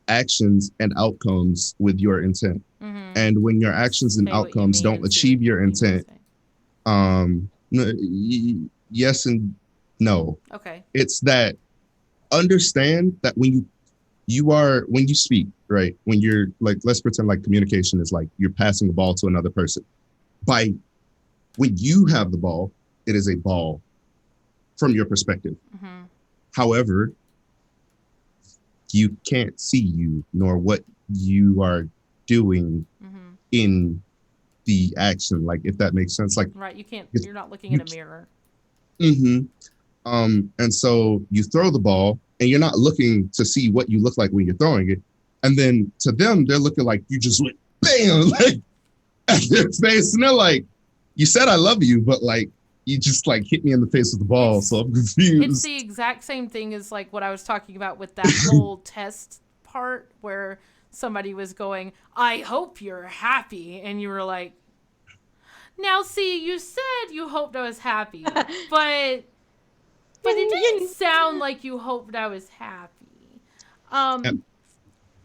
actions and outcomes with your intent. And when your actions and outcomes don't achieve your intent, yes and no. Okay. It's that understand that when you speak, right? When you're like, let's pretend like communication is like you're passing the ball to another person. When you have the ball, it is a ball from your perspective. However, you can't see you nor what you are doing in the action, like if that makes sense. Like you can't, you're not looking in a mirror. And so you throw the ball and you're not looking to see what you look like when you're throwing it. And then to them, they're looking like you just went bam, like at their face. And they're like, you said I love you, but like you just like hit me in the face with the ball. So I'm confused. It's the exact same thing as like what I was talking about with that whole test part where somebody was going, I hope you're happy. And you were like, now see, you said you hoped I was happy, but it didn't sound like you hoped I was happy.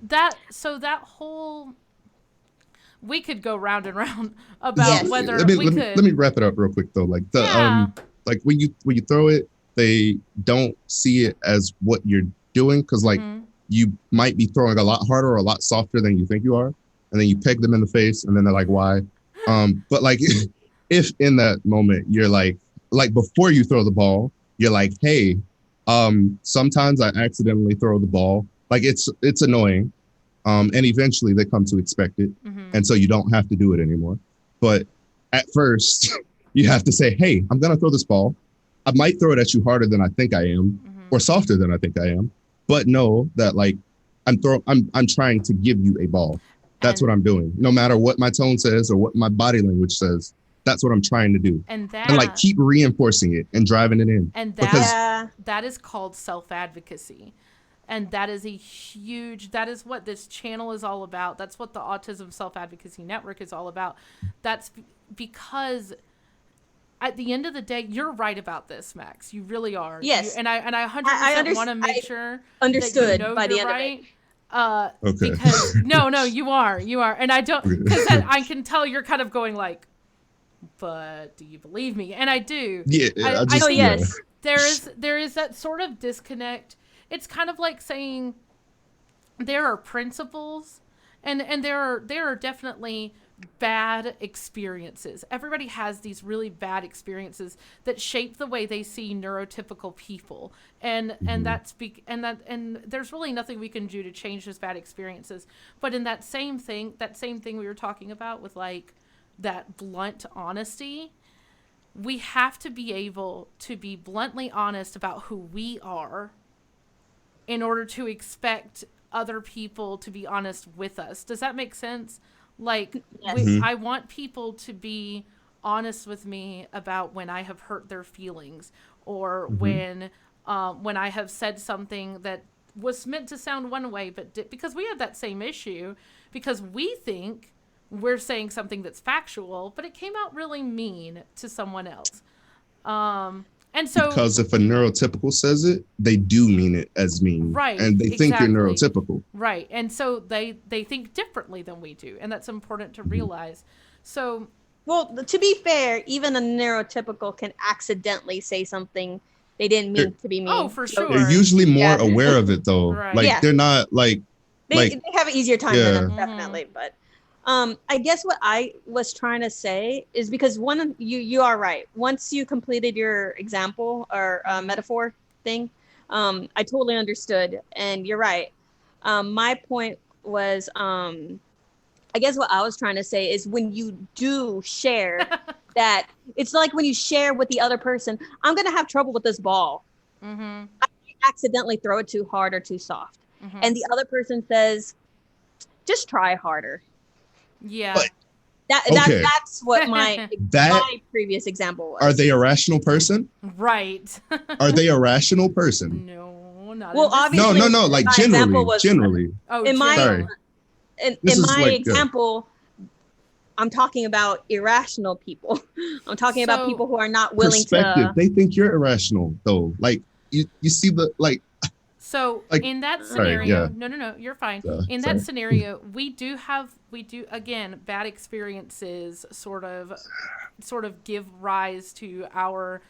That whole, we could go round and round about whether let me wrap it up real quick though. Like like when you throw it, they don't see it as what you're doing, because like you might be throwing a lot harder or a lot softer than you think you are, and then you peg them in the face, and then they're like, why? But like if in that moment you're like before you throw the ball, you're like, hey, sometimes I accidentally throw the ball. Like it's annoying. And eventually they come to expect it. And so you don't have to do it anymore. But at first you have to say, hey, I'm going to throw this ball. I might throw it at you harder than I think I am, or softer than I think I am. But know that like I'm trying to give you a ball. That's what I'm doing. No matter what my tone says or what my body language says, that's what I'm trying to do. And like keep reinforcing it and driving it in. And that is called self-advocacy. And that is that is what this channel is all about. That's what the Autism Self-Advocacy Network is all about. That's because at the end of the day, you're right about this, Max. You really are. Yes. And I 100% want to make sure understood that you know by the end right. of it. Okay. Because no, you are. And I don't, because I can tell you're kind of going like, but do you believe me? And I do. Yeah. I think yes. There is that sort of disconnect. It's kind of like saying there are principles and there are definitely bad experiences. Everybody has these really bad experiences that shape the way they see neurotypical people. And there's really nothing we can do to change those bad experiences. But in that same thing we were talking about with like that blunt honesty, we have to be able to be bluntly honest about who we are in order to expect other people to be honest with us. Does that make sense? Like, yes. I want people to be honest with me about when I have hurt their feelings, or when I have said something that was meant to sound one way, but because we have that same issue, because we think we're saying something that's factual, but it came out really mean to someone else. And so, because if a neurotypical says it, they do mean it as mean, right? And they think you're neurotypical, right? And so they think differently than we do, and that's important to realize. So, well, to be fair, even a neurotypical can accidentally say something they didn't mean to be mean. Oh, for sure. They're usually more aware of it, though. Right. Like they're not like they have an easier time than us, definitely, but. I guess what I was trying to say is because you are right. Once you completed your example or metaphor thing, I totally understood, and you're right. My point was, I guess what I was trying to say is when you do share that, it's like when you share with the other person, I'm gonna have trouble with this ball. I accidentally throw it too hard or too soft, and the other person says, just try harder. Yeah. But, that's what my previous example was. Are they a rational person? Right. Are they a rational person? No, not. Well, obviously, no. Like generally. Oh, in my example, good. I'm talking about irrational people. I'm talking about people who are not willing to. They think you're irrational, though. Like you see the like. So in that scenario, no, you're fine. In that scenario, we do again, bad experiences sort of give rise to our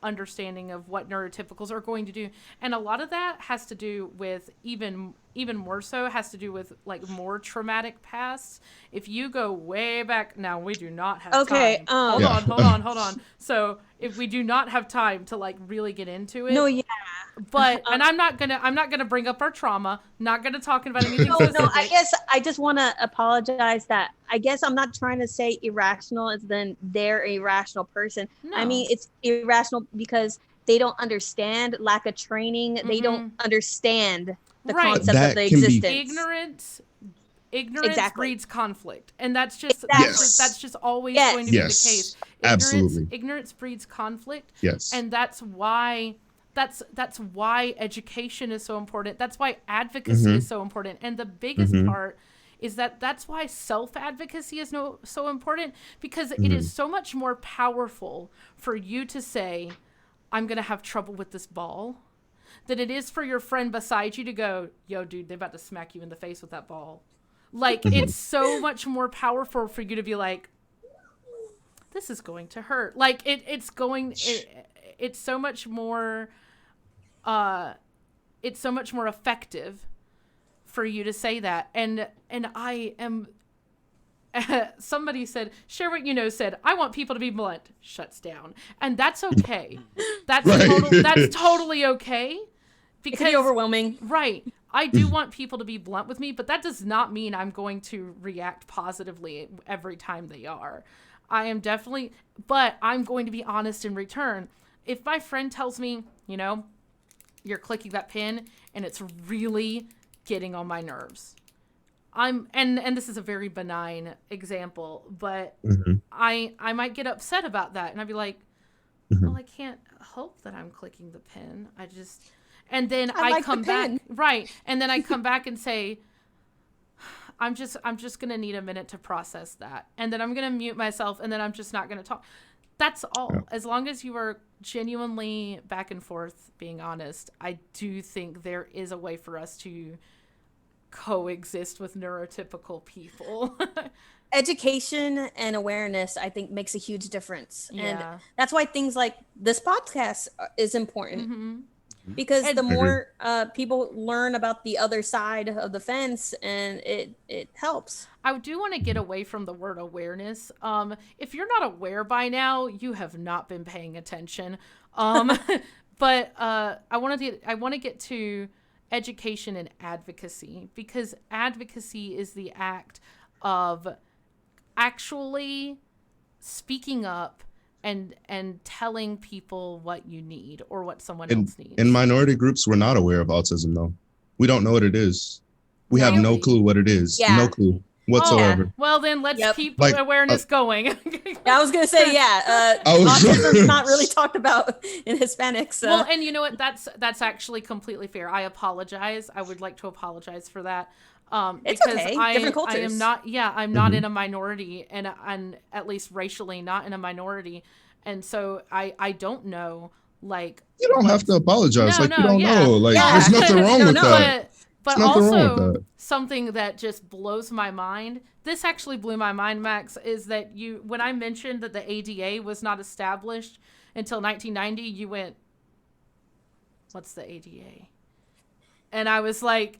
understanding of what neurotypicals are going to do, and a lot of that has to do with even more so has to do with like more traumatic pasts. If you go way back, now we do not have time. Hold on. So if we do not have time to like really get into it, but and I'm not gonna bring up our trauma. Not gonna talk about anything. No. I guess I just want to apologize that I guess I'm not trying to say irrational as then they're a irrational person. No. I mean it's irrational because they don't understand, lack of training. They don't understand the concept of the existence. Ignorance breeds conflict, and that's just that's just always going to be the case. Ignorance breeds conflict. Yes, and that's why education is so important. That's why advocacy is so important, and the biggest part is that's why self-advocacy is so important, because it is so much more powerful for you to say, I'm gonna have trouble with this ball, than it is for your friend beside you to go, yo, dude, they're about to smack you in the face with that ball. Like, it's so much more powerful for you to be like, this is going to hurt. Like, it's so much more, it's so much more effective for you to say that. And I am, somebody said, share what you know, said, I want people to be blunt, shuts down. And that's okay. That's totally okay. Because it can be overwhelming. Right. I do want people to be blunt with me, but that does not mean I'm going to react positively every time they are. But I'm going to be honest in return. If my friend tells me, you know, you're clicking that pin and it's really getting on my nerves. And this is a very benign example, but I might get upset about that. And I'd be like, well, I can't help that I'm clicking the pin. And then I come back, right? And then I come back and say, I'm just gonna need a minute to process that, and then I'm gonna mute myself, and then I'm just not gonna talk. That's all. Yeah. As long as you are genuinely back and forth, being honest, I do think there is a way for us to coexist with neurotypical people. Education and awareness, I think, makes a huge difference, and that's why things like this podcast is important. Because the more people learn about the other side of the fence, and it helps. I do want to get away from the word awareness. If you're not aware by now, you have not been paying attention. But I want to get to education and advocacy, because advocacy is the act of actually speaking up and telling people what you need or what someone else needs. In minority groups, we're not aware of autism, though. We don't know what it is. We have no clue what it is. Yeah. No clue. whatsoever. Well, then let's Yep. keep Like, awareness going. Yeah, I was gonna say, Oh. autism's not really talked about in Hispanics. Well, and you know what? That's actually completely fair. I apologize. I would like to apologize for that. It's Because okay. I Different am cultures. not. Yeah, I'm not in a minority, and at least racially not in a minority, and so I don't know like. You don't have to apologize. No, Like, you no, don't yeah. know. Like, Yeah. there's nothing wrong No, with no. that. But There's nothing wrong with also that. something that just blows my mind. This actually blew my mind, Max, is that when I mentioned that the ADA was not established until 1990, you went, "What's the ADA?" And I was like,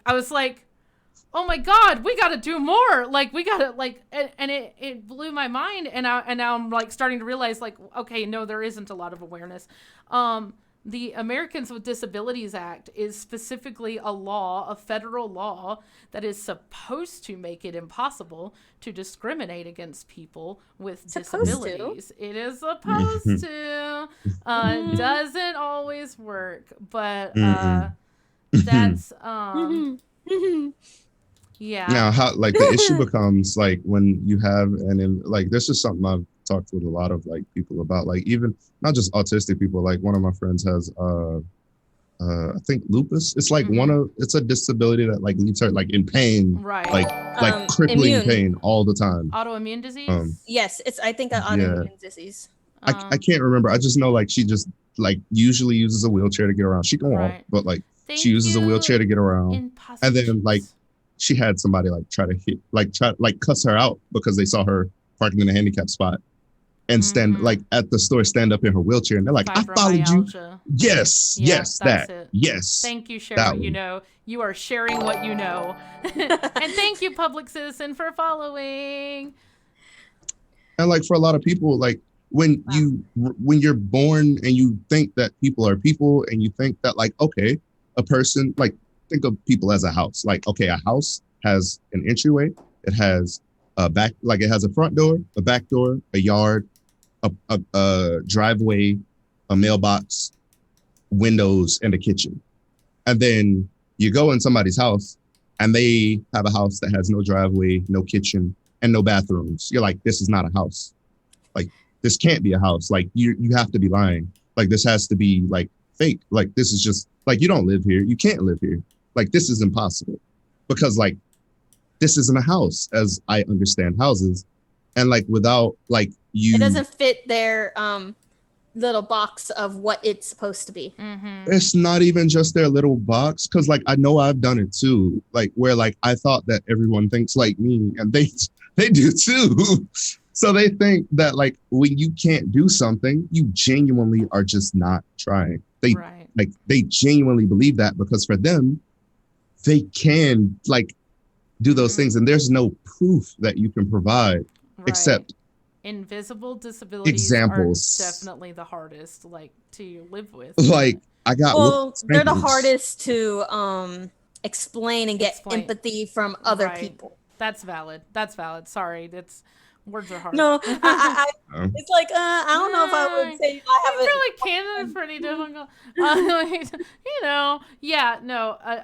"Oh my God, we got to do more! Like, we got to like," and it blew my mind. And now I'm like starting to realize, like, okay, no, there isn't a lot of awareness. The Americans with Disabilities Act is specifically a federal law that is supposed to make it impossible to discriminate against people with disabilities. It is supposed to. It doesn't always work, but that's yeah. Now, how like the issue becomes like when you have like this is something I've talked with a lot of like people about, like even not just autistic people. Like one of my friends has I think lupus. It's like it's a disability that like leaves her like in pain, Right. like crippling immune. pain all the time. Autoimmune disease? Yes, it's I think an autoimmune disease. I can't remember. I just know like she just like usually uses a wheelchair to get around. She can walk, but like she uses a wheelchair to get around. And then like she had somebody like try to cuss her out because they saw her parking in a handicap spot and stand like at the store, stand up in her wheelchair, and they're like, "I followed you." Yes, Yeah, yes, that's that. it. Yes. Thank you, share what you know. You are sharing what you know. And thank you, Public Citizen, for following. And like for a lot of people, like when you're born and you think that people are people, and you think that like, okay, a person, like think of people as a house. Like, okay, a house has an entryway, it has a back, like it has a front door, a back door, a yard, a driveway, a mailbox, windows, and a kitchen. And then you go in somebody's house and they have a house that has no driveway, no kitchen, and no bathrooms. You're like, this is not a house. Like, this can't be a house. Like, you have to be lying. Like, this has to be like fake. Like, this is just like, you don't live here. You can't live here. Like, this is impossible because like, this isn't a house as I understand houses. And like, without like it doesn't fit their little box of what it's supposed to be. It's not even just their little box. Cause like, I know I've done it too. Like where like, I thought that everyone thinks like me and they do too. So they think that like, when you can't do something, you genuinely are just not trying. They genuinely believe that because for them, they can like do those things. And there's no proof that you can provide except invisible disabilities examples. Are definitely the hardest like to live with. Like I got they're the hardest to explain and get empathy from other people. That's valid. Sorry, words are hard. No, I it's like I don't know if I would say I haven't. I feel like Canada's pretty difficult.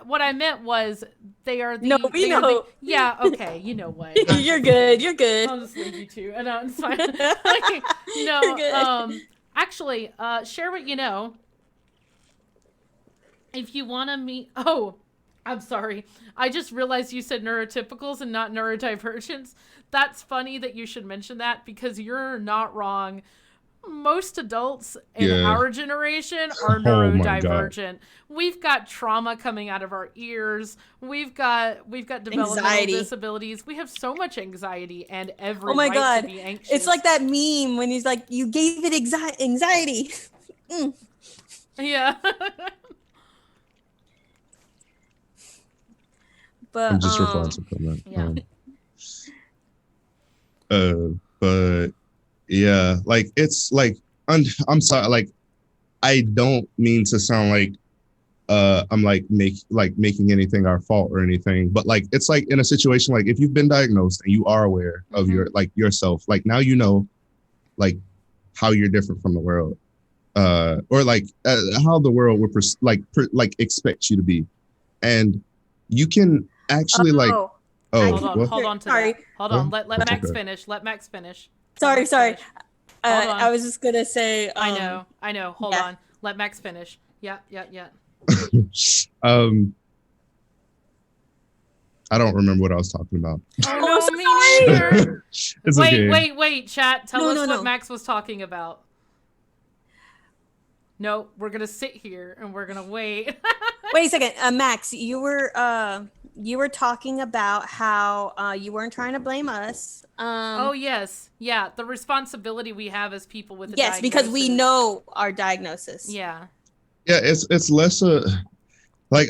What I meant was they are the. No, we know. Yeah, okay, you know what? You're good. You're good. I'll just leave you two, and it's fine. No, you're good. Actually, share what you know. If you want to meet, I'm sorry. I just realized you said neurotypicals and not neurodivergents. That's funny that you should mention that because you're not wrong. Most adults in our generation are neurodivergent. We've got trauma coming out of our ears. We've got developmental disabilities. We have so much anxiety and every right to be anxious. It's like that meme when he's like, you gave it anxiety. Yeah. But I'm just replying to comment. Yeah. But yeah, like it's like I'm sorry, like I don't mean to sound like I'm like making anything our fault or anything, but like it's like in a situation like if you've been diagnosed and you are aware of your like yourself, like now you know like how you're different from the world, or like how the world would expect you to be, and you can actually Oh, Hold on to Sorry. that. Hold on. Let That's Max okay. finish. Let Max finish. Sorry. Hold on. I was just gonna say. I know. Hold yeah. on. Let Max finish. Yeah. um, I don't remember what I was talking about. Oh I'm no, so me neither. It's okay. Wait, chat. Tell us what No. Max was talking about. No, we're gonna sit here and we're gonna wait. Wait a second, Max. You were talking about how you weren't trying to blame us. Oh yes, yeah. The responsibility we have as people with a Yes, diagnosis. because we know our diagnosis. Yeah. Yeah, it's less like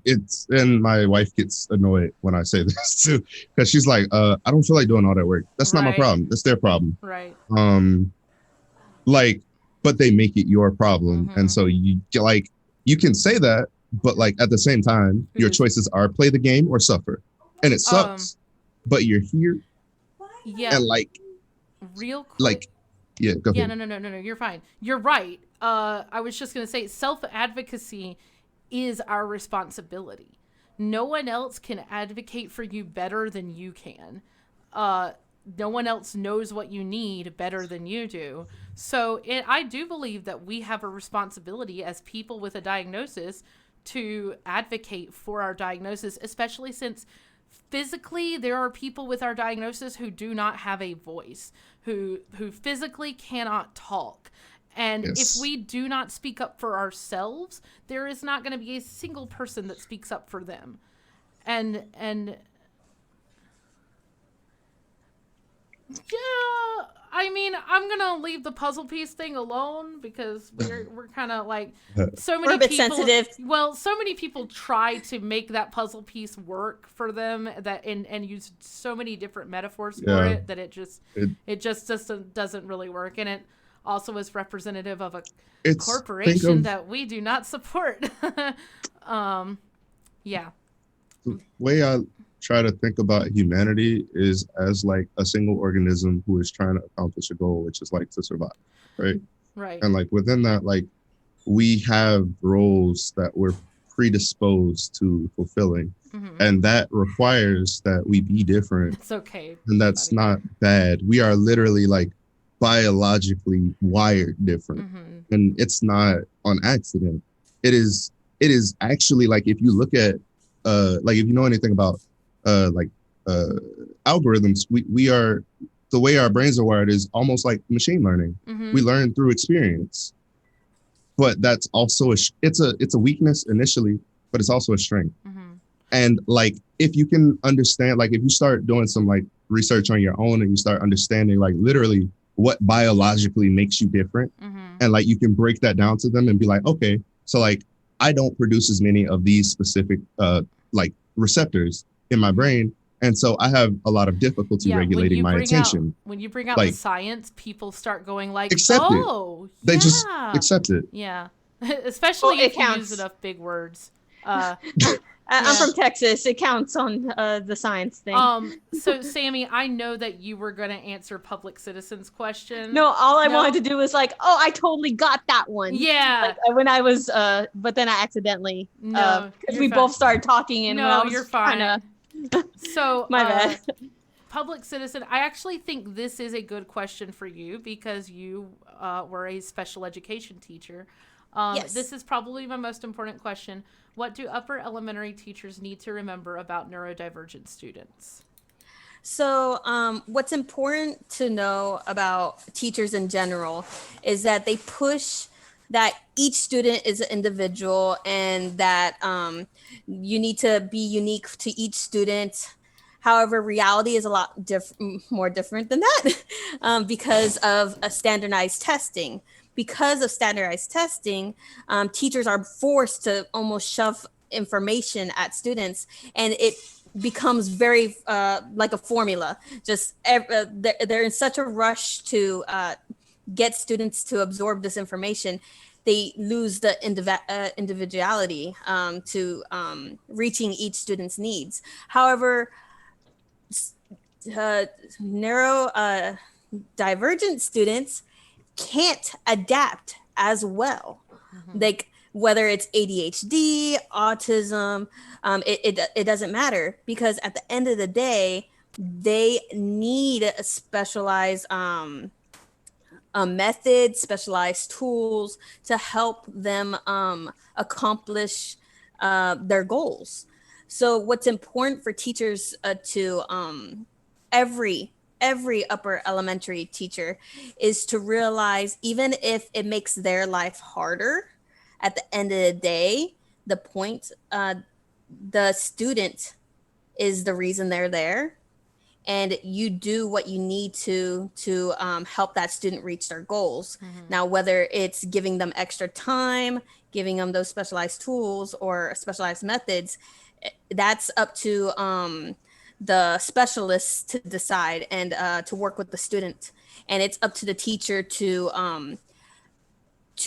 it's, and my wife gets annoyed when I say this too, because she's like, I don't feel like doing all that work. That's not my Right. problem. That's their problem. Right. Like, but they make it your problem, Mhm. and so you can say that, but like at the same time, It your is. choices are play the game or suffer, and it sucks. But you're here, Yeah. and like, Real quick. like, yeah, go Yeah, ahead. no. You're fine. You're right. I was just gonna say self-advocacy is our responsibility. No one else can advocate for you better than you can. No one else knows what you need better than you do. So I do believe that we have a responsibility as people with a diagnosis to advocate for our diagnosis, especially since physically there are people with our diagnosis who do not have a voice, who physically cannot talk. And Yes. if we do not speak up for ourselves, there is not going to be a single person that speaks up for them. And yeah, I mean, I'm gonna leave the puzzle piece thing alone because we're kind of like so many We're a bit people. sensitive. Well, so many people try to make that puzzle piece work for them that and use so many different metaphors for Yeah. it that it just doesn't really work, and it also is representative of a It's corporation that we do not support. Yeah. The way I try to think about humanity is as like a single organism who is trying to accomplish a goal, which is like to survive, right? Right. And like within that, like we have roles that we're predisposed to fulfilling, and that requires that we be different. It's okay. And that's not bad. We are literally like biologically wired different, and it's not on accident. It is actually like if you look at like if you know anything about algorithms, we are, the way our brains are wired is almost like machine learning. We learn through experience, but that's also it's a weakness initially, but it's also a strength. And like if you can understand, like if you start doing some like research on your own and you start understanding like literally what biologically makes you different, and like you can break that down to them and be like, okay, so like I don't produce as many of these specific like receptors in my brain, and so I have a lot of difficulty regulating my attention. When you bring out like, the science, people start going like, accept oh, it. They just accept it. Yeah. Especially Well, if you use enough big words. I'm from Texas. It counts on the science thing. So Sammy, I know that you were going to answer public citizens question. No, all I wanted to do was like, oh, I totally got that one. Yeah. Like, when I was, but then I accidentally, because we both started talking and when I was you're fine. So my bad. Public citizen, I actually think this is a good question for you because you were a special education teacher. Yes. This is probably my most important question. What do upper elementary teachers need to remember about neurodivergent students? So what's important to know about teachers in general is that they push that each student is an individual and that you need to be unique to each student. However, reality is a lot more different than that because of a standardized testing. Because of standardized testing, teachers are forced to almost shove information at students, and it becomes very like a formula. Just they're in such a rush to get students to absorb this information, they lose the individuality to reaching each student's needs. However, neurodivergent students can't adapt as well. Like whether it's ADHD, autism, it doesn't matter, because at the end of the day, they need a specialized methods, specialized tools to help them accomplish their goals. So what's important for teachers to every upper elementary teacher is to realize, even if it makes their life harder, at the end of the day, the point, the student is the reason they're there, and you do what you need to help that student reach their goals. Now, whether it's giving them extra time, giving them those specialized tools or specialized methods, that's up to the specialists to decide, and to work with the student. And it's up to the teacher to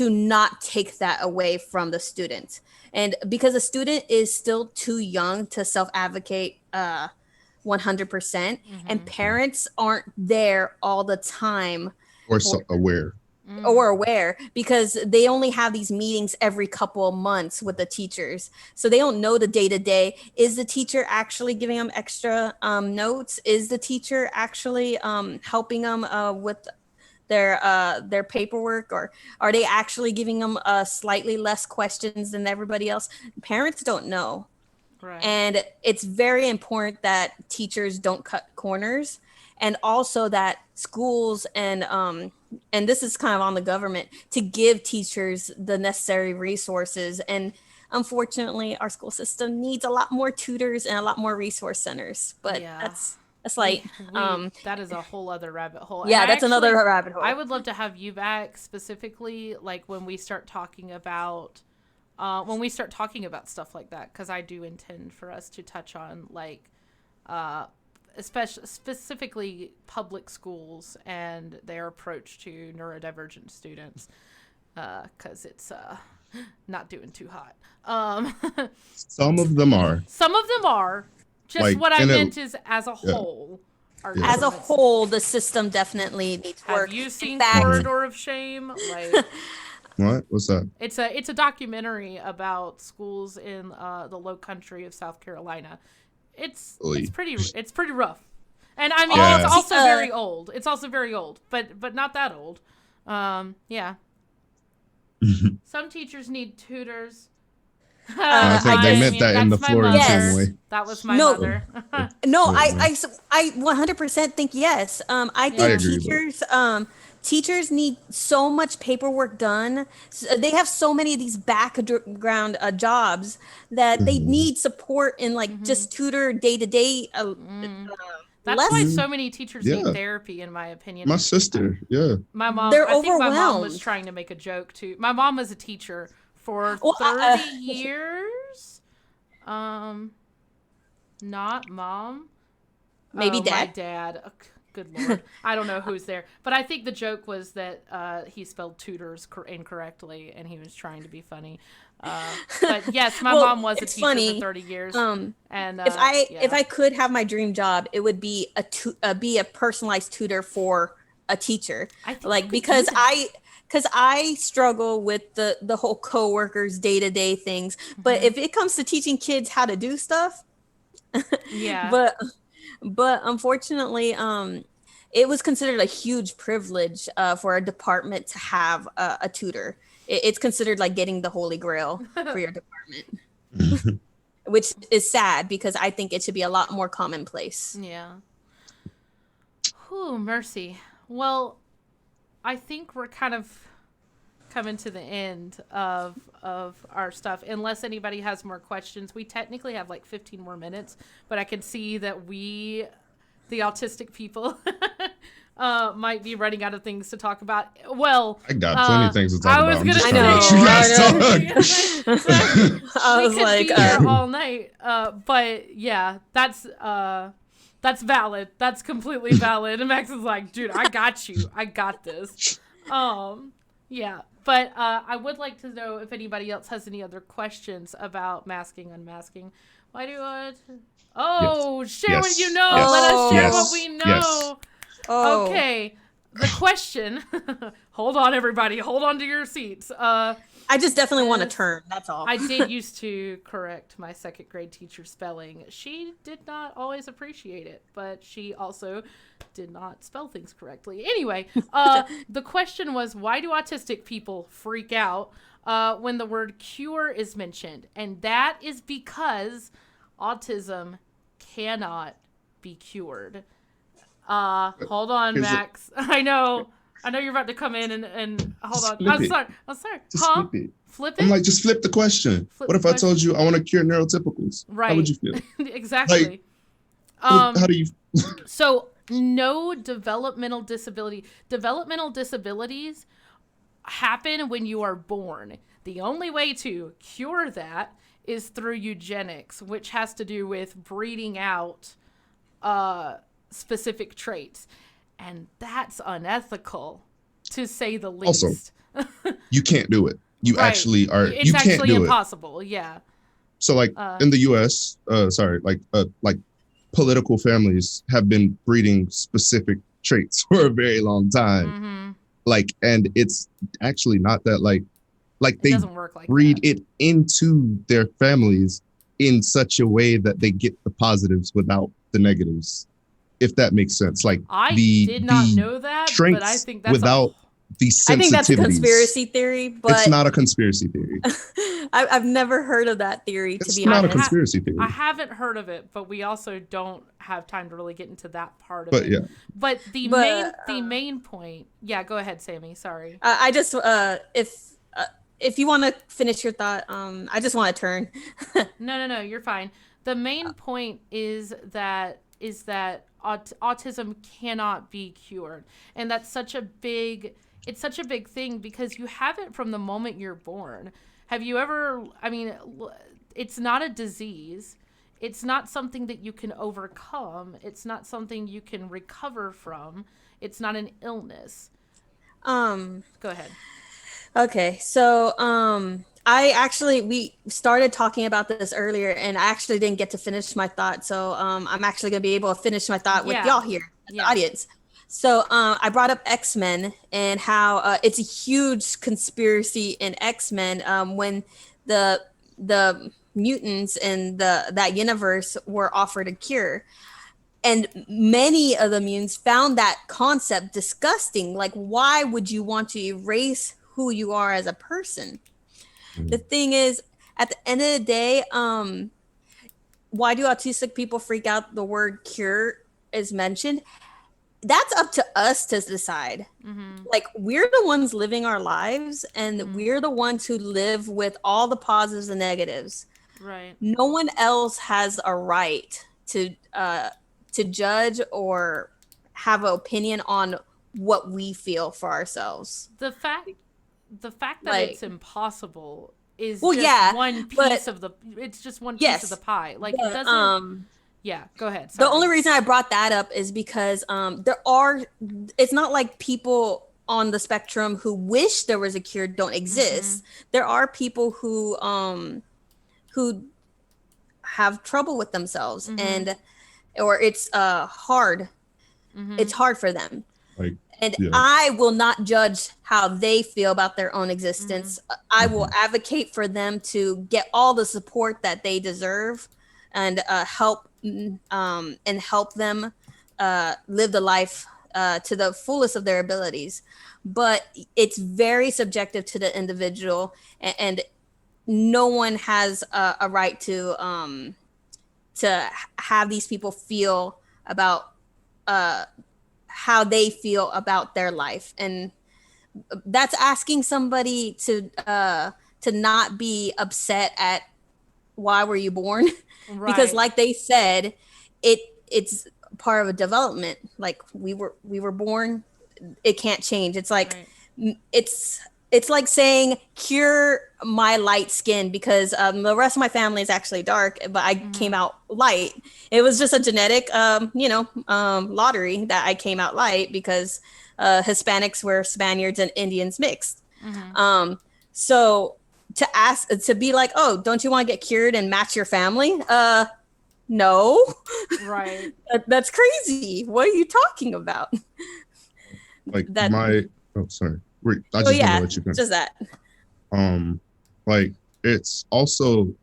not take that away from the student. And because the student is still too young to self-advocate 100%, and parents aren't there all the time Or so aware. or aware, because they only have these meetings every couple of months with the teachers, so they don't know the day-to-day. Is the teacher actually giving them extra notes? Is the teacher actually helping them with their paperwork, or are they actually giving them slightly less questions than everybody else? Parents don't know. Right. And it's very important that teachers don't cut corners, and also that schools and this is kind of on the government to give teachers the necessary resources. And unfortunately, our school system needs a lot more tutors and a lot more resource centers. But that's like that is a whole other rabbit hole. Yeah, and that's another rabbit hole. I would love to have you back, specifically like when we start talking about stuff like that, because I do intend for us to touch on like specifically public schools and their approach to neurodivergent students, because it's not doing too hot. Some of them are. Just Like, what I meant is, as a whole. As a whole, the system definitely needs work. Have you seen Corridor of Shame? Like, what? What's that? It's a documentary about schools in the Low Country of South Carolina. It's pretty rough, and I mean it's also very old. It's also very old, but not that old. Yeah. Some teachers need tutors. I think they meant that in the Florentine way. That was my mother. No, I 100% think yes. I think teachers need so much paperwork done. They have so many of these background jobs that they need support in like just tutor day-to-day That's why so many teachers need therapy, in my opinion. My sister, my mom. They're I think overwhelmed. my mom was trying to make a joke too. My mom was a teacher for 30 years. Not mom. Maybe dad. My dad. Oh, good Lord. I don't know who's there. But I think the joke was that he spelled tutors incorrectly, and he was trying to be funny. But yes, my mom was a teacher for 30 years. And if I could have my dream job, it would be a personalized tutor for a teacher. Because I struggle with the whole coworkers day-to-day things. But if it comes to teaching kids how to do stuff, but unfortunately, it was considered a huge privilege for a department to have a tutor. It's considered like getting the Holy Grail for your department, which is sad because I think it should be a lot more commonplace. Yeah. Whew, mercy. Well, I think we're kind of coming to the end of our stuff, unless anybody has more questions. We technically have like 15 more minutes, but I can see that the autistic people might be running out of things to talk about. Well, I got plenty of things to talk about. I was like, here all night. But yeah, that's valid. That's completely valid. And Max is like, dude, I got you. I got this. Yeah. But I would like to know if anybody else has any other questions about masking, unmasking. Why do I? Oh, share what you know. Let us share what we know. Oh. Okay. The question, Hold on, everybody. Hold on to your seats. I just definitely want to turn. That's all. I did used to correct my second grade teacher's spelling. She did not always appreciate it, but she also did not spell things correctly. Anyway, the question was, why do autistic people freak out when the word cure is mentioned? And that is because autism cannot be cured. Hold on, Max. I know you're about to come in and hold on. I'm sorry. Just flip it. Flip it? I'm like, just flip the question. What if I told you I want to cure neurotypicals? Right. How would you feel? Exactly. Like, how do you... So no developmental disability. Developmental disabilities happen when you are born. The only way to cure that is through eugenics, which has to do with breeding out specific traits. And that's unethical, to say the least. Also, you can't do it. You Right. actually are. It's You can't actually do impossible. Yeah. So, like in the U.S., like political families have been breeding specific traits for a very long time. Mm-hmm. Like, and it's actually not that like It they doesn't work like breed that. it into their families in such a way that they get the positives without the negatives. If that makes sense. Like I the did not the know that, but I strengths think that's without the sensitivities. I think that's a conspiracy theory, but It's not a conspiracy theory. I've never heard of that theory, to It's be not a honest. conspiracy theory. I haven't heard of it, but we also don't have time to really get into that part of But it. yeah. But the main point. Yeah, go ahead, Sammy. Sorry. I just if you want to finish your thought, I just want to turn. No, you're fine. The main point is that autism cannot be cured, and that's such a big thing because you have it from the moment you're born. Have you ever? I mean, it's not a disease. It's not something that you can overcome. It's not something you can recover from. It's not an illness. Go ahead. Okay, so we started talking about this earlier, and I actually didn't get to finish my thought. So I'm actually gonna be able to finish my thought with y'all here, the audience. So I brought up X-Men and how it's a huge conspiracy in X-Men when the mutants in that universe were offered a cure. And many of the mutants found that concept disgusting. Like, why would you want to erase who you are as a person? The thing is, at the end of the day, why do autistic people freak out? The word cure is mentioned. That's up to us to decide. Mm-hmm. Like, we're the ones living our lives, and we're the ones who live with all the positives and negatives. Right. No one else has a right to judge or have an opinion on what we feel for ourselves. The fact that it's impossible is one piece of the pie. Like, it doesn't. Yeah, go ahead. Sorry. The only reason I brought that up is because it's not like people on the spectrum who wish there was a cure don't exist. Mm-hmm. There are people who have trouble with themselves, mm-hmm. or it's hard. Mm-hmm. It's hard for them. I will not judge how they feel about their own existence. Mm-hmm. I will advocate for them to get all the support that they deserve, and help them live the life to the fullest of their abilities. But it's very subjective to the individual, and no one has a right to have these people feel about how they feel about their life. And that's asking somebody to not be upset at why were you born. Right. Because like they said, it's part of a development. Like we were born, it can't change. It's like it's like saying cure my light skin because the rest of my family is actually dark, but I came out light. It was just a genetic lottery that I came out light because Hispanics were Spaniards and Indians mixed. Mm-hmm. So to be like, oh, don't you want to get cured and match your family? No. Right. That's crazy. What are you talking about? Like sorry. I Oh just want yeah, to let you finish. just that. Like it's also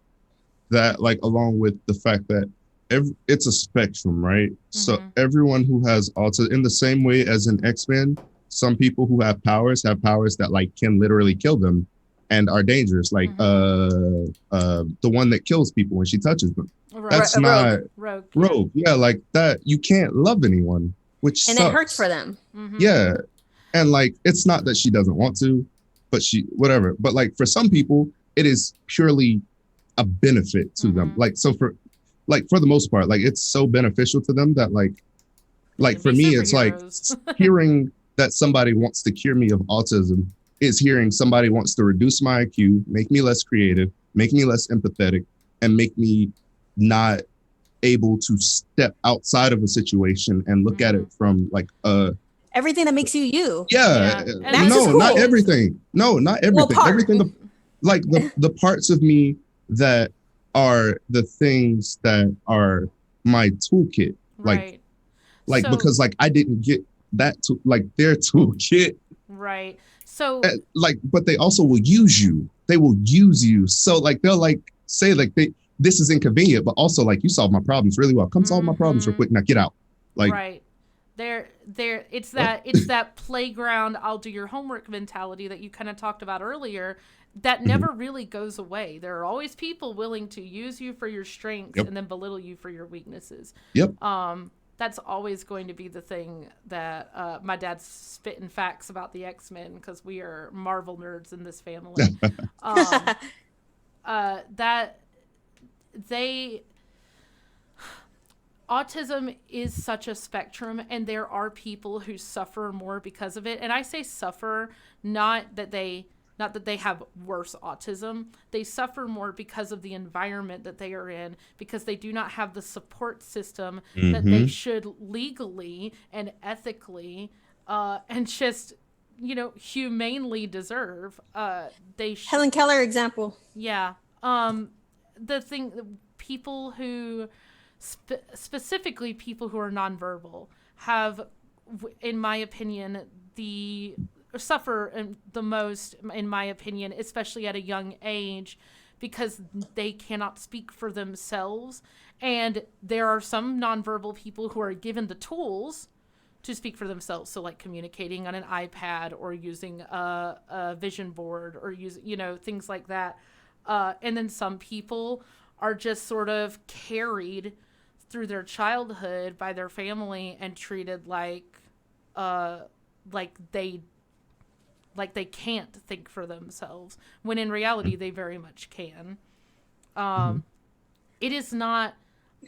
that, like, along with the fact that it's a spectrum, right? So everyone who has autism, in the same way as in X-Men, some people who have powers that like can literally kill them and are dangerous, like the one that kills people when she touches them. That's not Rogue. Yeah, like that. You can't love anyone, which and sucks. it hurts for them. Yeah, and like it's not that she doesn't want to, but she whatever. But like for some people, it is purely a benefit to them. Like so for the most part, like it's so beneficial to them that like for me, it's like hearing that somebody wants to cure me of autism is hearing somebody wants to reduce my IQ, make me less creative, make me less empathetic, and make me not able to step outside of a situation and look at it from like everything that makes you. Yeah. Max is cool. Not everything. No, not everything. Well, everything like the parts of me that are the things that are my toolkit. Right. Like so, because like I didn't get that to like their toolkit. Right. So like, but they also will use you. They will use you. So like they'll like say like this is inconvenient, but also like you solve my problems really well. Come solve my problems real quick. Now get out. Like right. It's that playground, I'll do your homework mentality that you kind of talked about earlier that never really goes away. There are always people willing to use you for your strengths and then belittle you for your weaknesses. That's always going to be the thing that my dad's spitting facts about the X-Men because we are Marvel nerds in this family. Autism is such a spectrum, and there are people who suffer more because of it. And I say suffer, not that they have worse autism. They suffer more because of the environment that they are in, because they do not have the support system that they should legally and ethically and just, humanely deserve. Helen Keller example. Yeah. People who... specifically people who are nonverbal have, in my opinion, suffer the most, in my opinion, especially at a young age, because they cannot speak for themselves. And there are some nonverbal people who are given the tools to speak for themselves. So like communicating on an iPad or using a vision board or things like that. And then some people are just sort of carried through their childhood by their family and treated like they can't think for themselves, when in reality they very much can. It is not,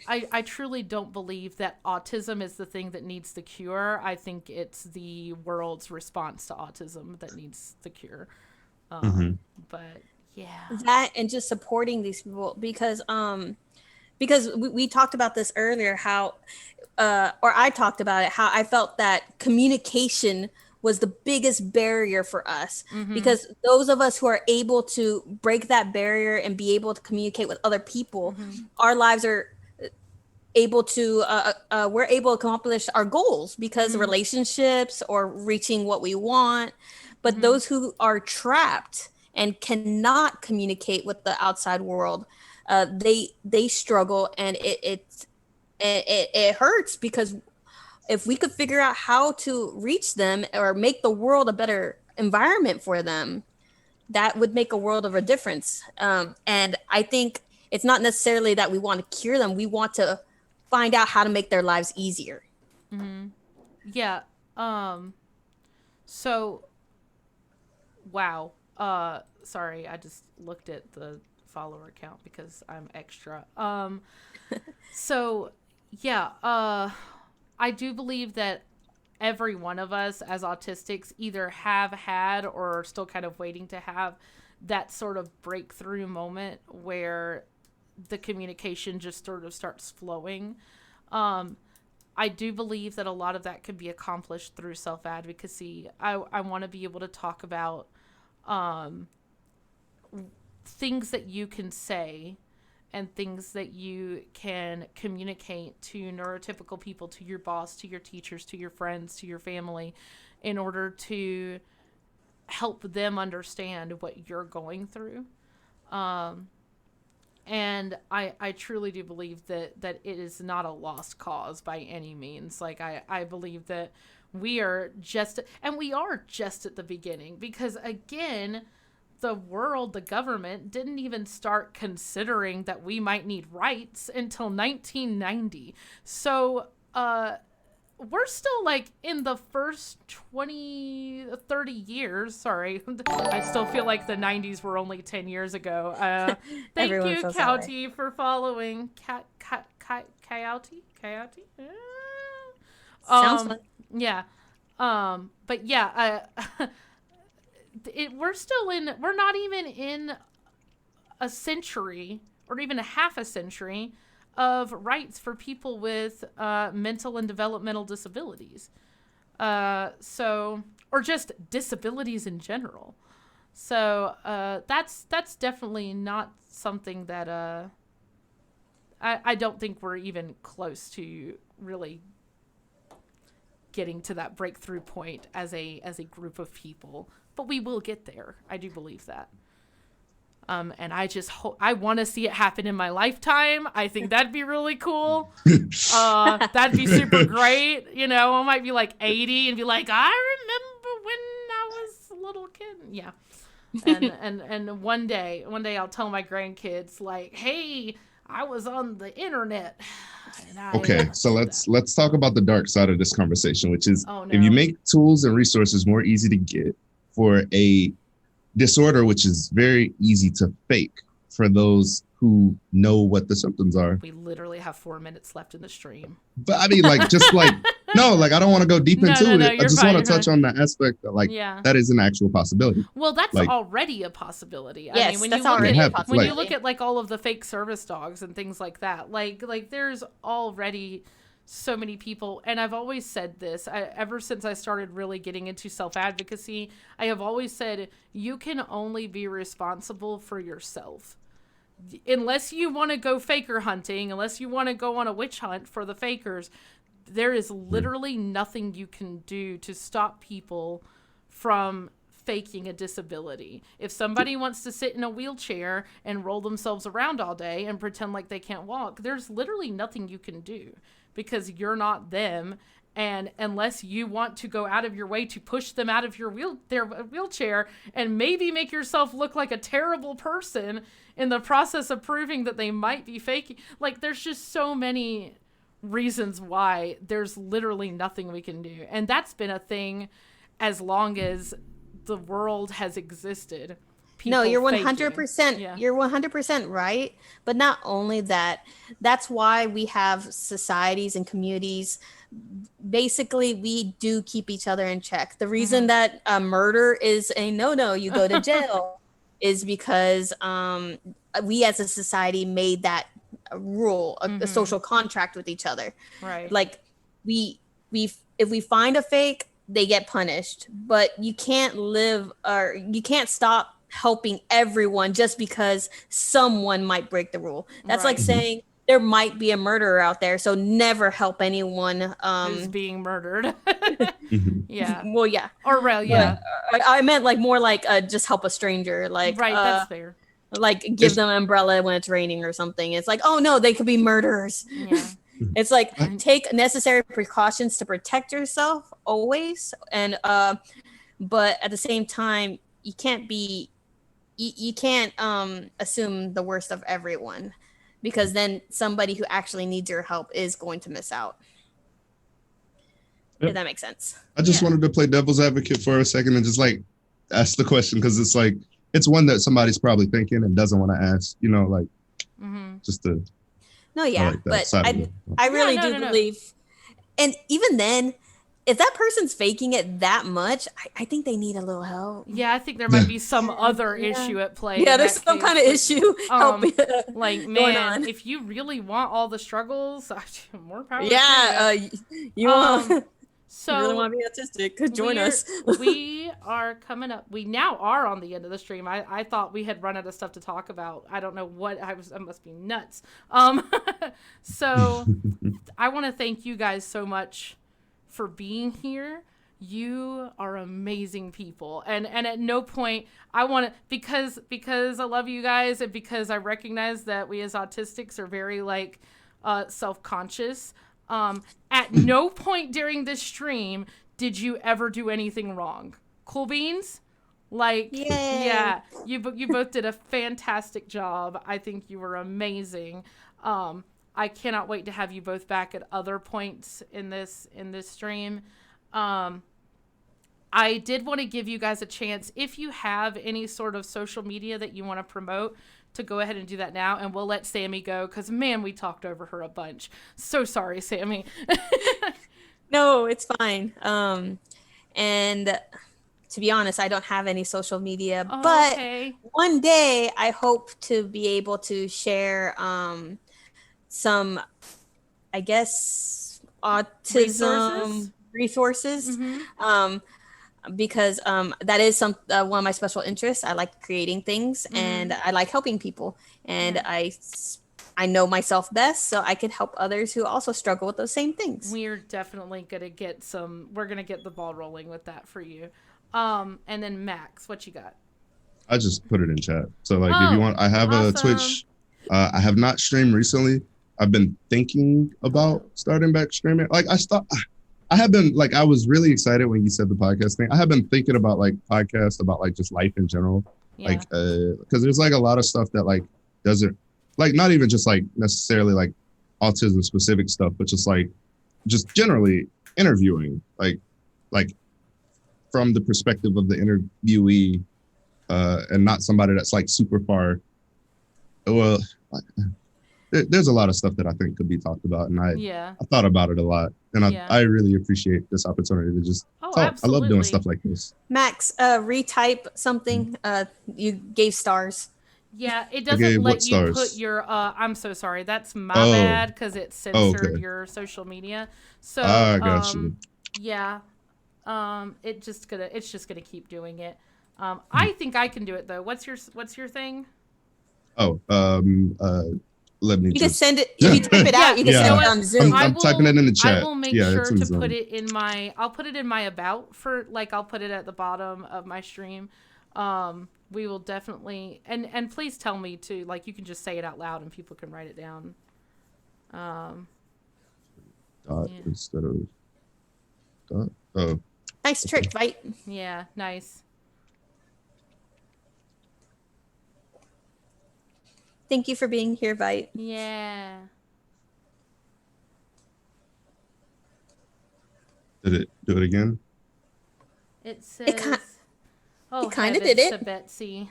I truly don't believe that autism is the thing that needs the cure. I think it's the world's response to autism that needs the cure. But yeah, that and just supporting these people because we talked about this earlier, how or I talked about it, how I felt that communication was the biggest barrier for us, because those of us who are able to break that barrier and be able to communicate with other people, our lives are able to we're able to accomplish our goals because relationships or reaching what we want. But those who are trapped and cannot communicate with the outside world, they struggle, and it hurts, because if we could figure out how to reach them or make the world a better environment for them, that would make a world of a difference. And I think it's not necessarily that we want to cure them. We want to find out how to make their lives easier. Yeah. So, wow. Sorry, I just looked at the follower count because I'm extra. So, yeah. I do believe that every one of us as autistics either have had or are still kind of waiting to have that sort of breakthrough moment where the communication just sort of starts flowing. I do believe that a lot of that could be accomplished through self-advocacy. I want to be able to talk about things that you can say and things that you can communicate to neurotypical people, to your boss, to your teachers, to your friends, to your family, in order to help them understand what you're going through. And I truly do believe that it is not a lost cause by any means. Like, I believe that we are just at the beginning, because again, the world, the government didn't even start considering that we might need rights until 1990. So, we're still like in the first 20, 30 years. Sorry. I still feel like the 90s were only 10 years ago. Thank you, County, for following. Coyote? Sounds fun. Yeah. But yeah, we're not even in a century or even a half a century of rights for people with mental and developmental disabilities. Or just disabilities in general. So that's definitely not something that I don't think we're even close to really getting to that breakthrough point as a group of people. But we will get there. I do believe that. And I just I want to see it happen in my lifetime. I think that'd be really cool. That'd be super great. You know, I might be like 80 and be like, I remember when I was a little kid. Yeah. And one day I'll tell my grandkids, like, hey, I was on the internet. Okay, so let's talk about the dark side of this conversation, which is if you No. make tools and resources more easy to get for a disorder, which is very easy to fake for those who know what the symptoms are. We literally have 4 minutes left in the stream. But I mean, like, just like, no, like, I don't want to go deep into it. I just want to touch on the aspect that, like, that is an actual possibility. Well, that's like, already a possibility. Yes, I mean, when that's you look already at a possibility. when you look at like all of the fake service dogs and things like that, like there's already so many people. And I've always said this, ever since I started really getting into self-advocacy, I have always said, you can only be responsible for yourself. Unless you want to go faker hunting, unless you want to go on a witch hunt for the fakers, there is literally nothing you can do to stop people from faking a disability. If somebody wants to sit in a wheelchair and roll themselves around all day and pretend like they can't walk, there's literally nothing you can do, because you're not them. And unless you want to go out of your way to push them out of their wheelchair and maybe make yourself look like a terrible person in the process of proving that they might be faking, like, there's just so many reasons why there's literally nothing we can do. And that's been a thing as long as the world has existed. No, you're faking. 100%. Yeah. You're 100% right. But not only that, that's why we have societies and communities. Basically, we do keep each other in check. The reason that murder is a no, you go to jail, is because we as a society made that a rule, a social contract with each other. Right. Like, if we find a fake, they get punished. But you can't you can't stop helping everyone just because someone might break the rule. That's like saying there might be a murderer out there, so never help anyone who's being murdered. Yeah. Well, yeah. Or yeah. I meant like more like just help a stranger, like that's fair. Like give them an umbrella when it's raining or something. It's like, oh no, they could be murderers. Yeah. It's like, take necessary precautions to protect yourself always, and but at the same time, you can't assume the worst of everyone, because then somebody who actually needs your help is going to miss out. If that makes sense. I just wanted to play devil's advocate for a second and just like ask the question, because it's like, it's one that somebody's probably thinking and doesn't want to ask, you know, like just to. No, yeah, like but I really do believe, and even then, if that person's faking it that much, I think they need a little help. Yeah, I think there might be some other issue at play. Yeah, there's some kind of issue. Like, man, if you really want all the struggles, more power. Yeah, you want. So you really want to be autistic? Could join us. We are coming up. We now are on the end of the stream. I thought we had run out of stuff to talk about. I don't know what I must be nuts. So I want to thank you guys so much for being here. You are amazing people. And at no point I want to, because I love you guys and because I recognize that we as autistics are very like self-conscious. At no point during this stream did you ever do anything wrong. Cool beans? Like, Yay. yeah, you both did a fantastic job. I think you were amazing. I cannot wait to have you both back at other points in this stream. I did want to give you guys a chance, if you have any sort of social media that you want to promote, to go ahead and do that now, and we'll let Sammy go, because, man, we talked over her a bunch. So sorry, Sammy. No, it's fine. And to be honest, I don't have any social media, but okay. One day I hope to be able to share some, I guess, autism resources. Mm-hmm. Because that is one of my special interests. I like creating things, and I like helping people, and I know myself best, so I can help others who also struggle with those same things. We're definitely gonna get the ball rolling with that for you. And then Max, what you got? I just put it in chat. So like, if you want, I have a Twitch. I have not streamed recently. I've been thinking about starting back streaming. Like I have been like, I was really excited when you said the podcast thing. I have been thinking about like podcasts about like just life in general. Yeah. Like, because there's like a lot of stuff that like doesn't, like, not even just like necessarily like autism specific stuff, but just generally interviewing, like from the perspective of the interviewee, and not somebody that's like super far. Well, there's a lot of stuff that I think could be talked about, and I thought about it a lot, and I really appreciate this opportunity to just talk. Absolutely. I love doing stuff like this. Max, retype something. You gave stars. Yeah, it doesn't let you put your I'm so sorry. That's my bad, because it censored your social media. So I got you. Yeah. It's just gonna keep doing it. I think I can do it though. What's your thing? Let me just send it. If you type it out, you can send it on Zoom. I'm typing it in the chat. I will make sure to put it in my. I'll put it in my about for like. I'll put it at the bottom of my stream. We will definitely and please tell me to, like, you can just say it out loud and people can write it down. Dot instead of dot. Oh. Nice trick, right? Yeah, nice. Thank you for being here, Vite. Yeah. Did it do it again? It says. It kind of did it. To Betsy.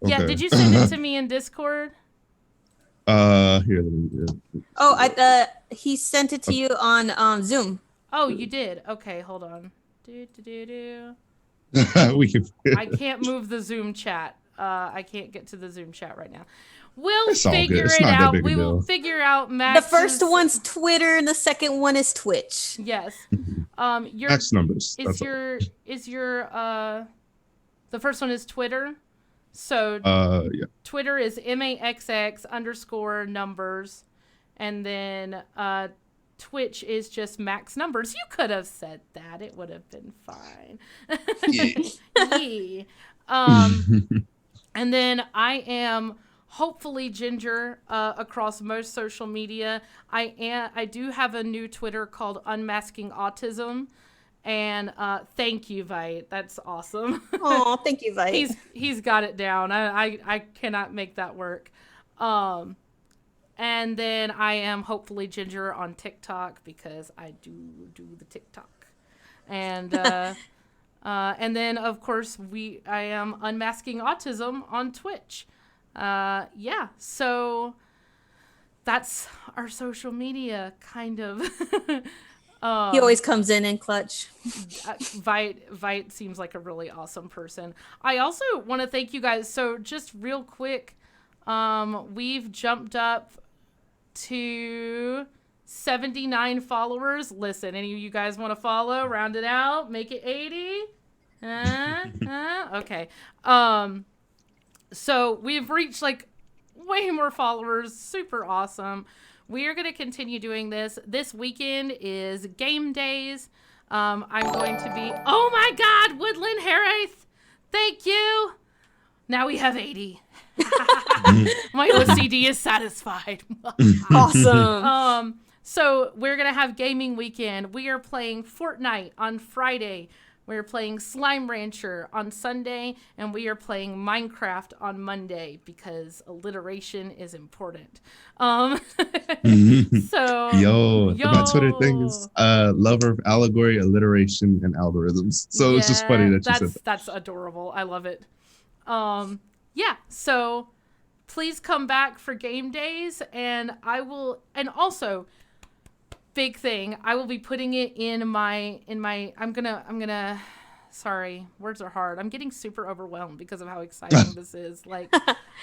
Yeah. Okay. Did you send it to me in Discord? Here. Oh, he sent it to you on Zoom. Oh, you did. Okay, hold on. We can. I can't move the Zoom chat. I can't get to the Zoom chat right now. We'll figure it out. We will figure out Max's... The first one's Twitter and the second one is Twitch. Yes. Your MaxNumbers. Is your the first one is Twitter. So yeah. Twitter is MAXX_numbers, and then Twitch is just MaxNumbers. You could have said that. It would have been fine. Yeah. And then I am hopefully Ginger across most social media. I do have a new Twitter called Unmasking Autism, and thank you, Vite. That's awesome. Oh, thank you, Vite. He's got it down. I cannot make that work. And then I am hopefully Ginger on TikTok, because I do the TikTok, and then of course I am Unmasking Autism on Twitch. Yeah, so that's our social media, kind of. He always comes in clutch. Vite seems like a really awesome person. I also want to thank you guys. So just real quick, we've jumped up to 79 followers. Listen, any of you guys want to follow? Round it out, make it 80. Okay. So we've reached like way more followers. Super awesome. We are going to continue doing this. This weekend is game days. I'm going to be, oh my God, Woodland Harith. Thank you. Now we have 80. My OCD is satisfied. Awesome. So we're going to have gaming weekend. We are playing Fortnite on Friday. We're playing Slime Rancher on Sunday, and we are playing Minecraft on Monday because alliteration is important. So my Twitter thing is lover of allegory, alliteration, and algorithms. So it's just funny that you said that. That's adorable. I love it. Yeah. So please come back for game days, and I will. And also, big thing, I will be putting it in my. I'm gonna. Sorry, words are hard. I'm getting super overwhelmed because of how exciting this is. Like,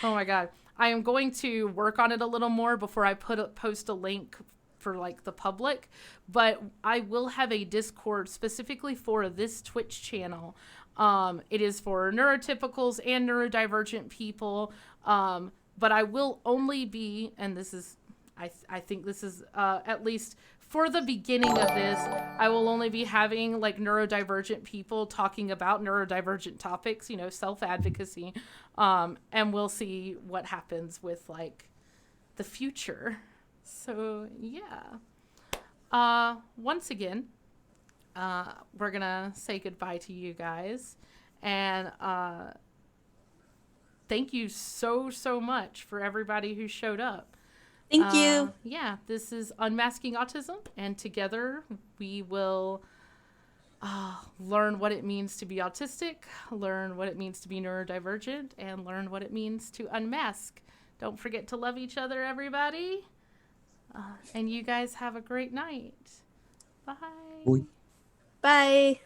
oh my God. I am going to work on it a little more before I post a link for like the public, but I will have a Discord specifically for this Twitch channel. It is for neurotypicals and neurodivergent people. But I will only be, and this is, I think this is, at least for the beginning of this, I will only be having like neurodivergent people talking about neurodivergent topics, self-advocacy. And we'll see what happens with like the future. So yeah. Once again, we're gonna say goodbye to you guys, and thank you so much for everybody who showed up. Thank you. Yeah, this is Unmasking Autism, and together we will learn what it means to be autistic, learn what it means to be neurodivergent, and learn what it means to unmask. Don't forget to love each other, everybody. And you guys have a great night. Bye. Bye.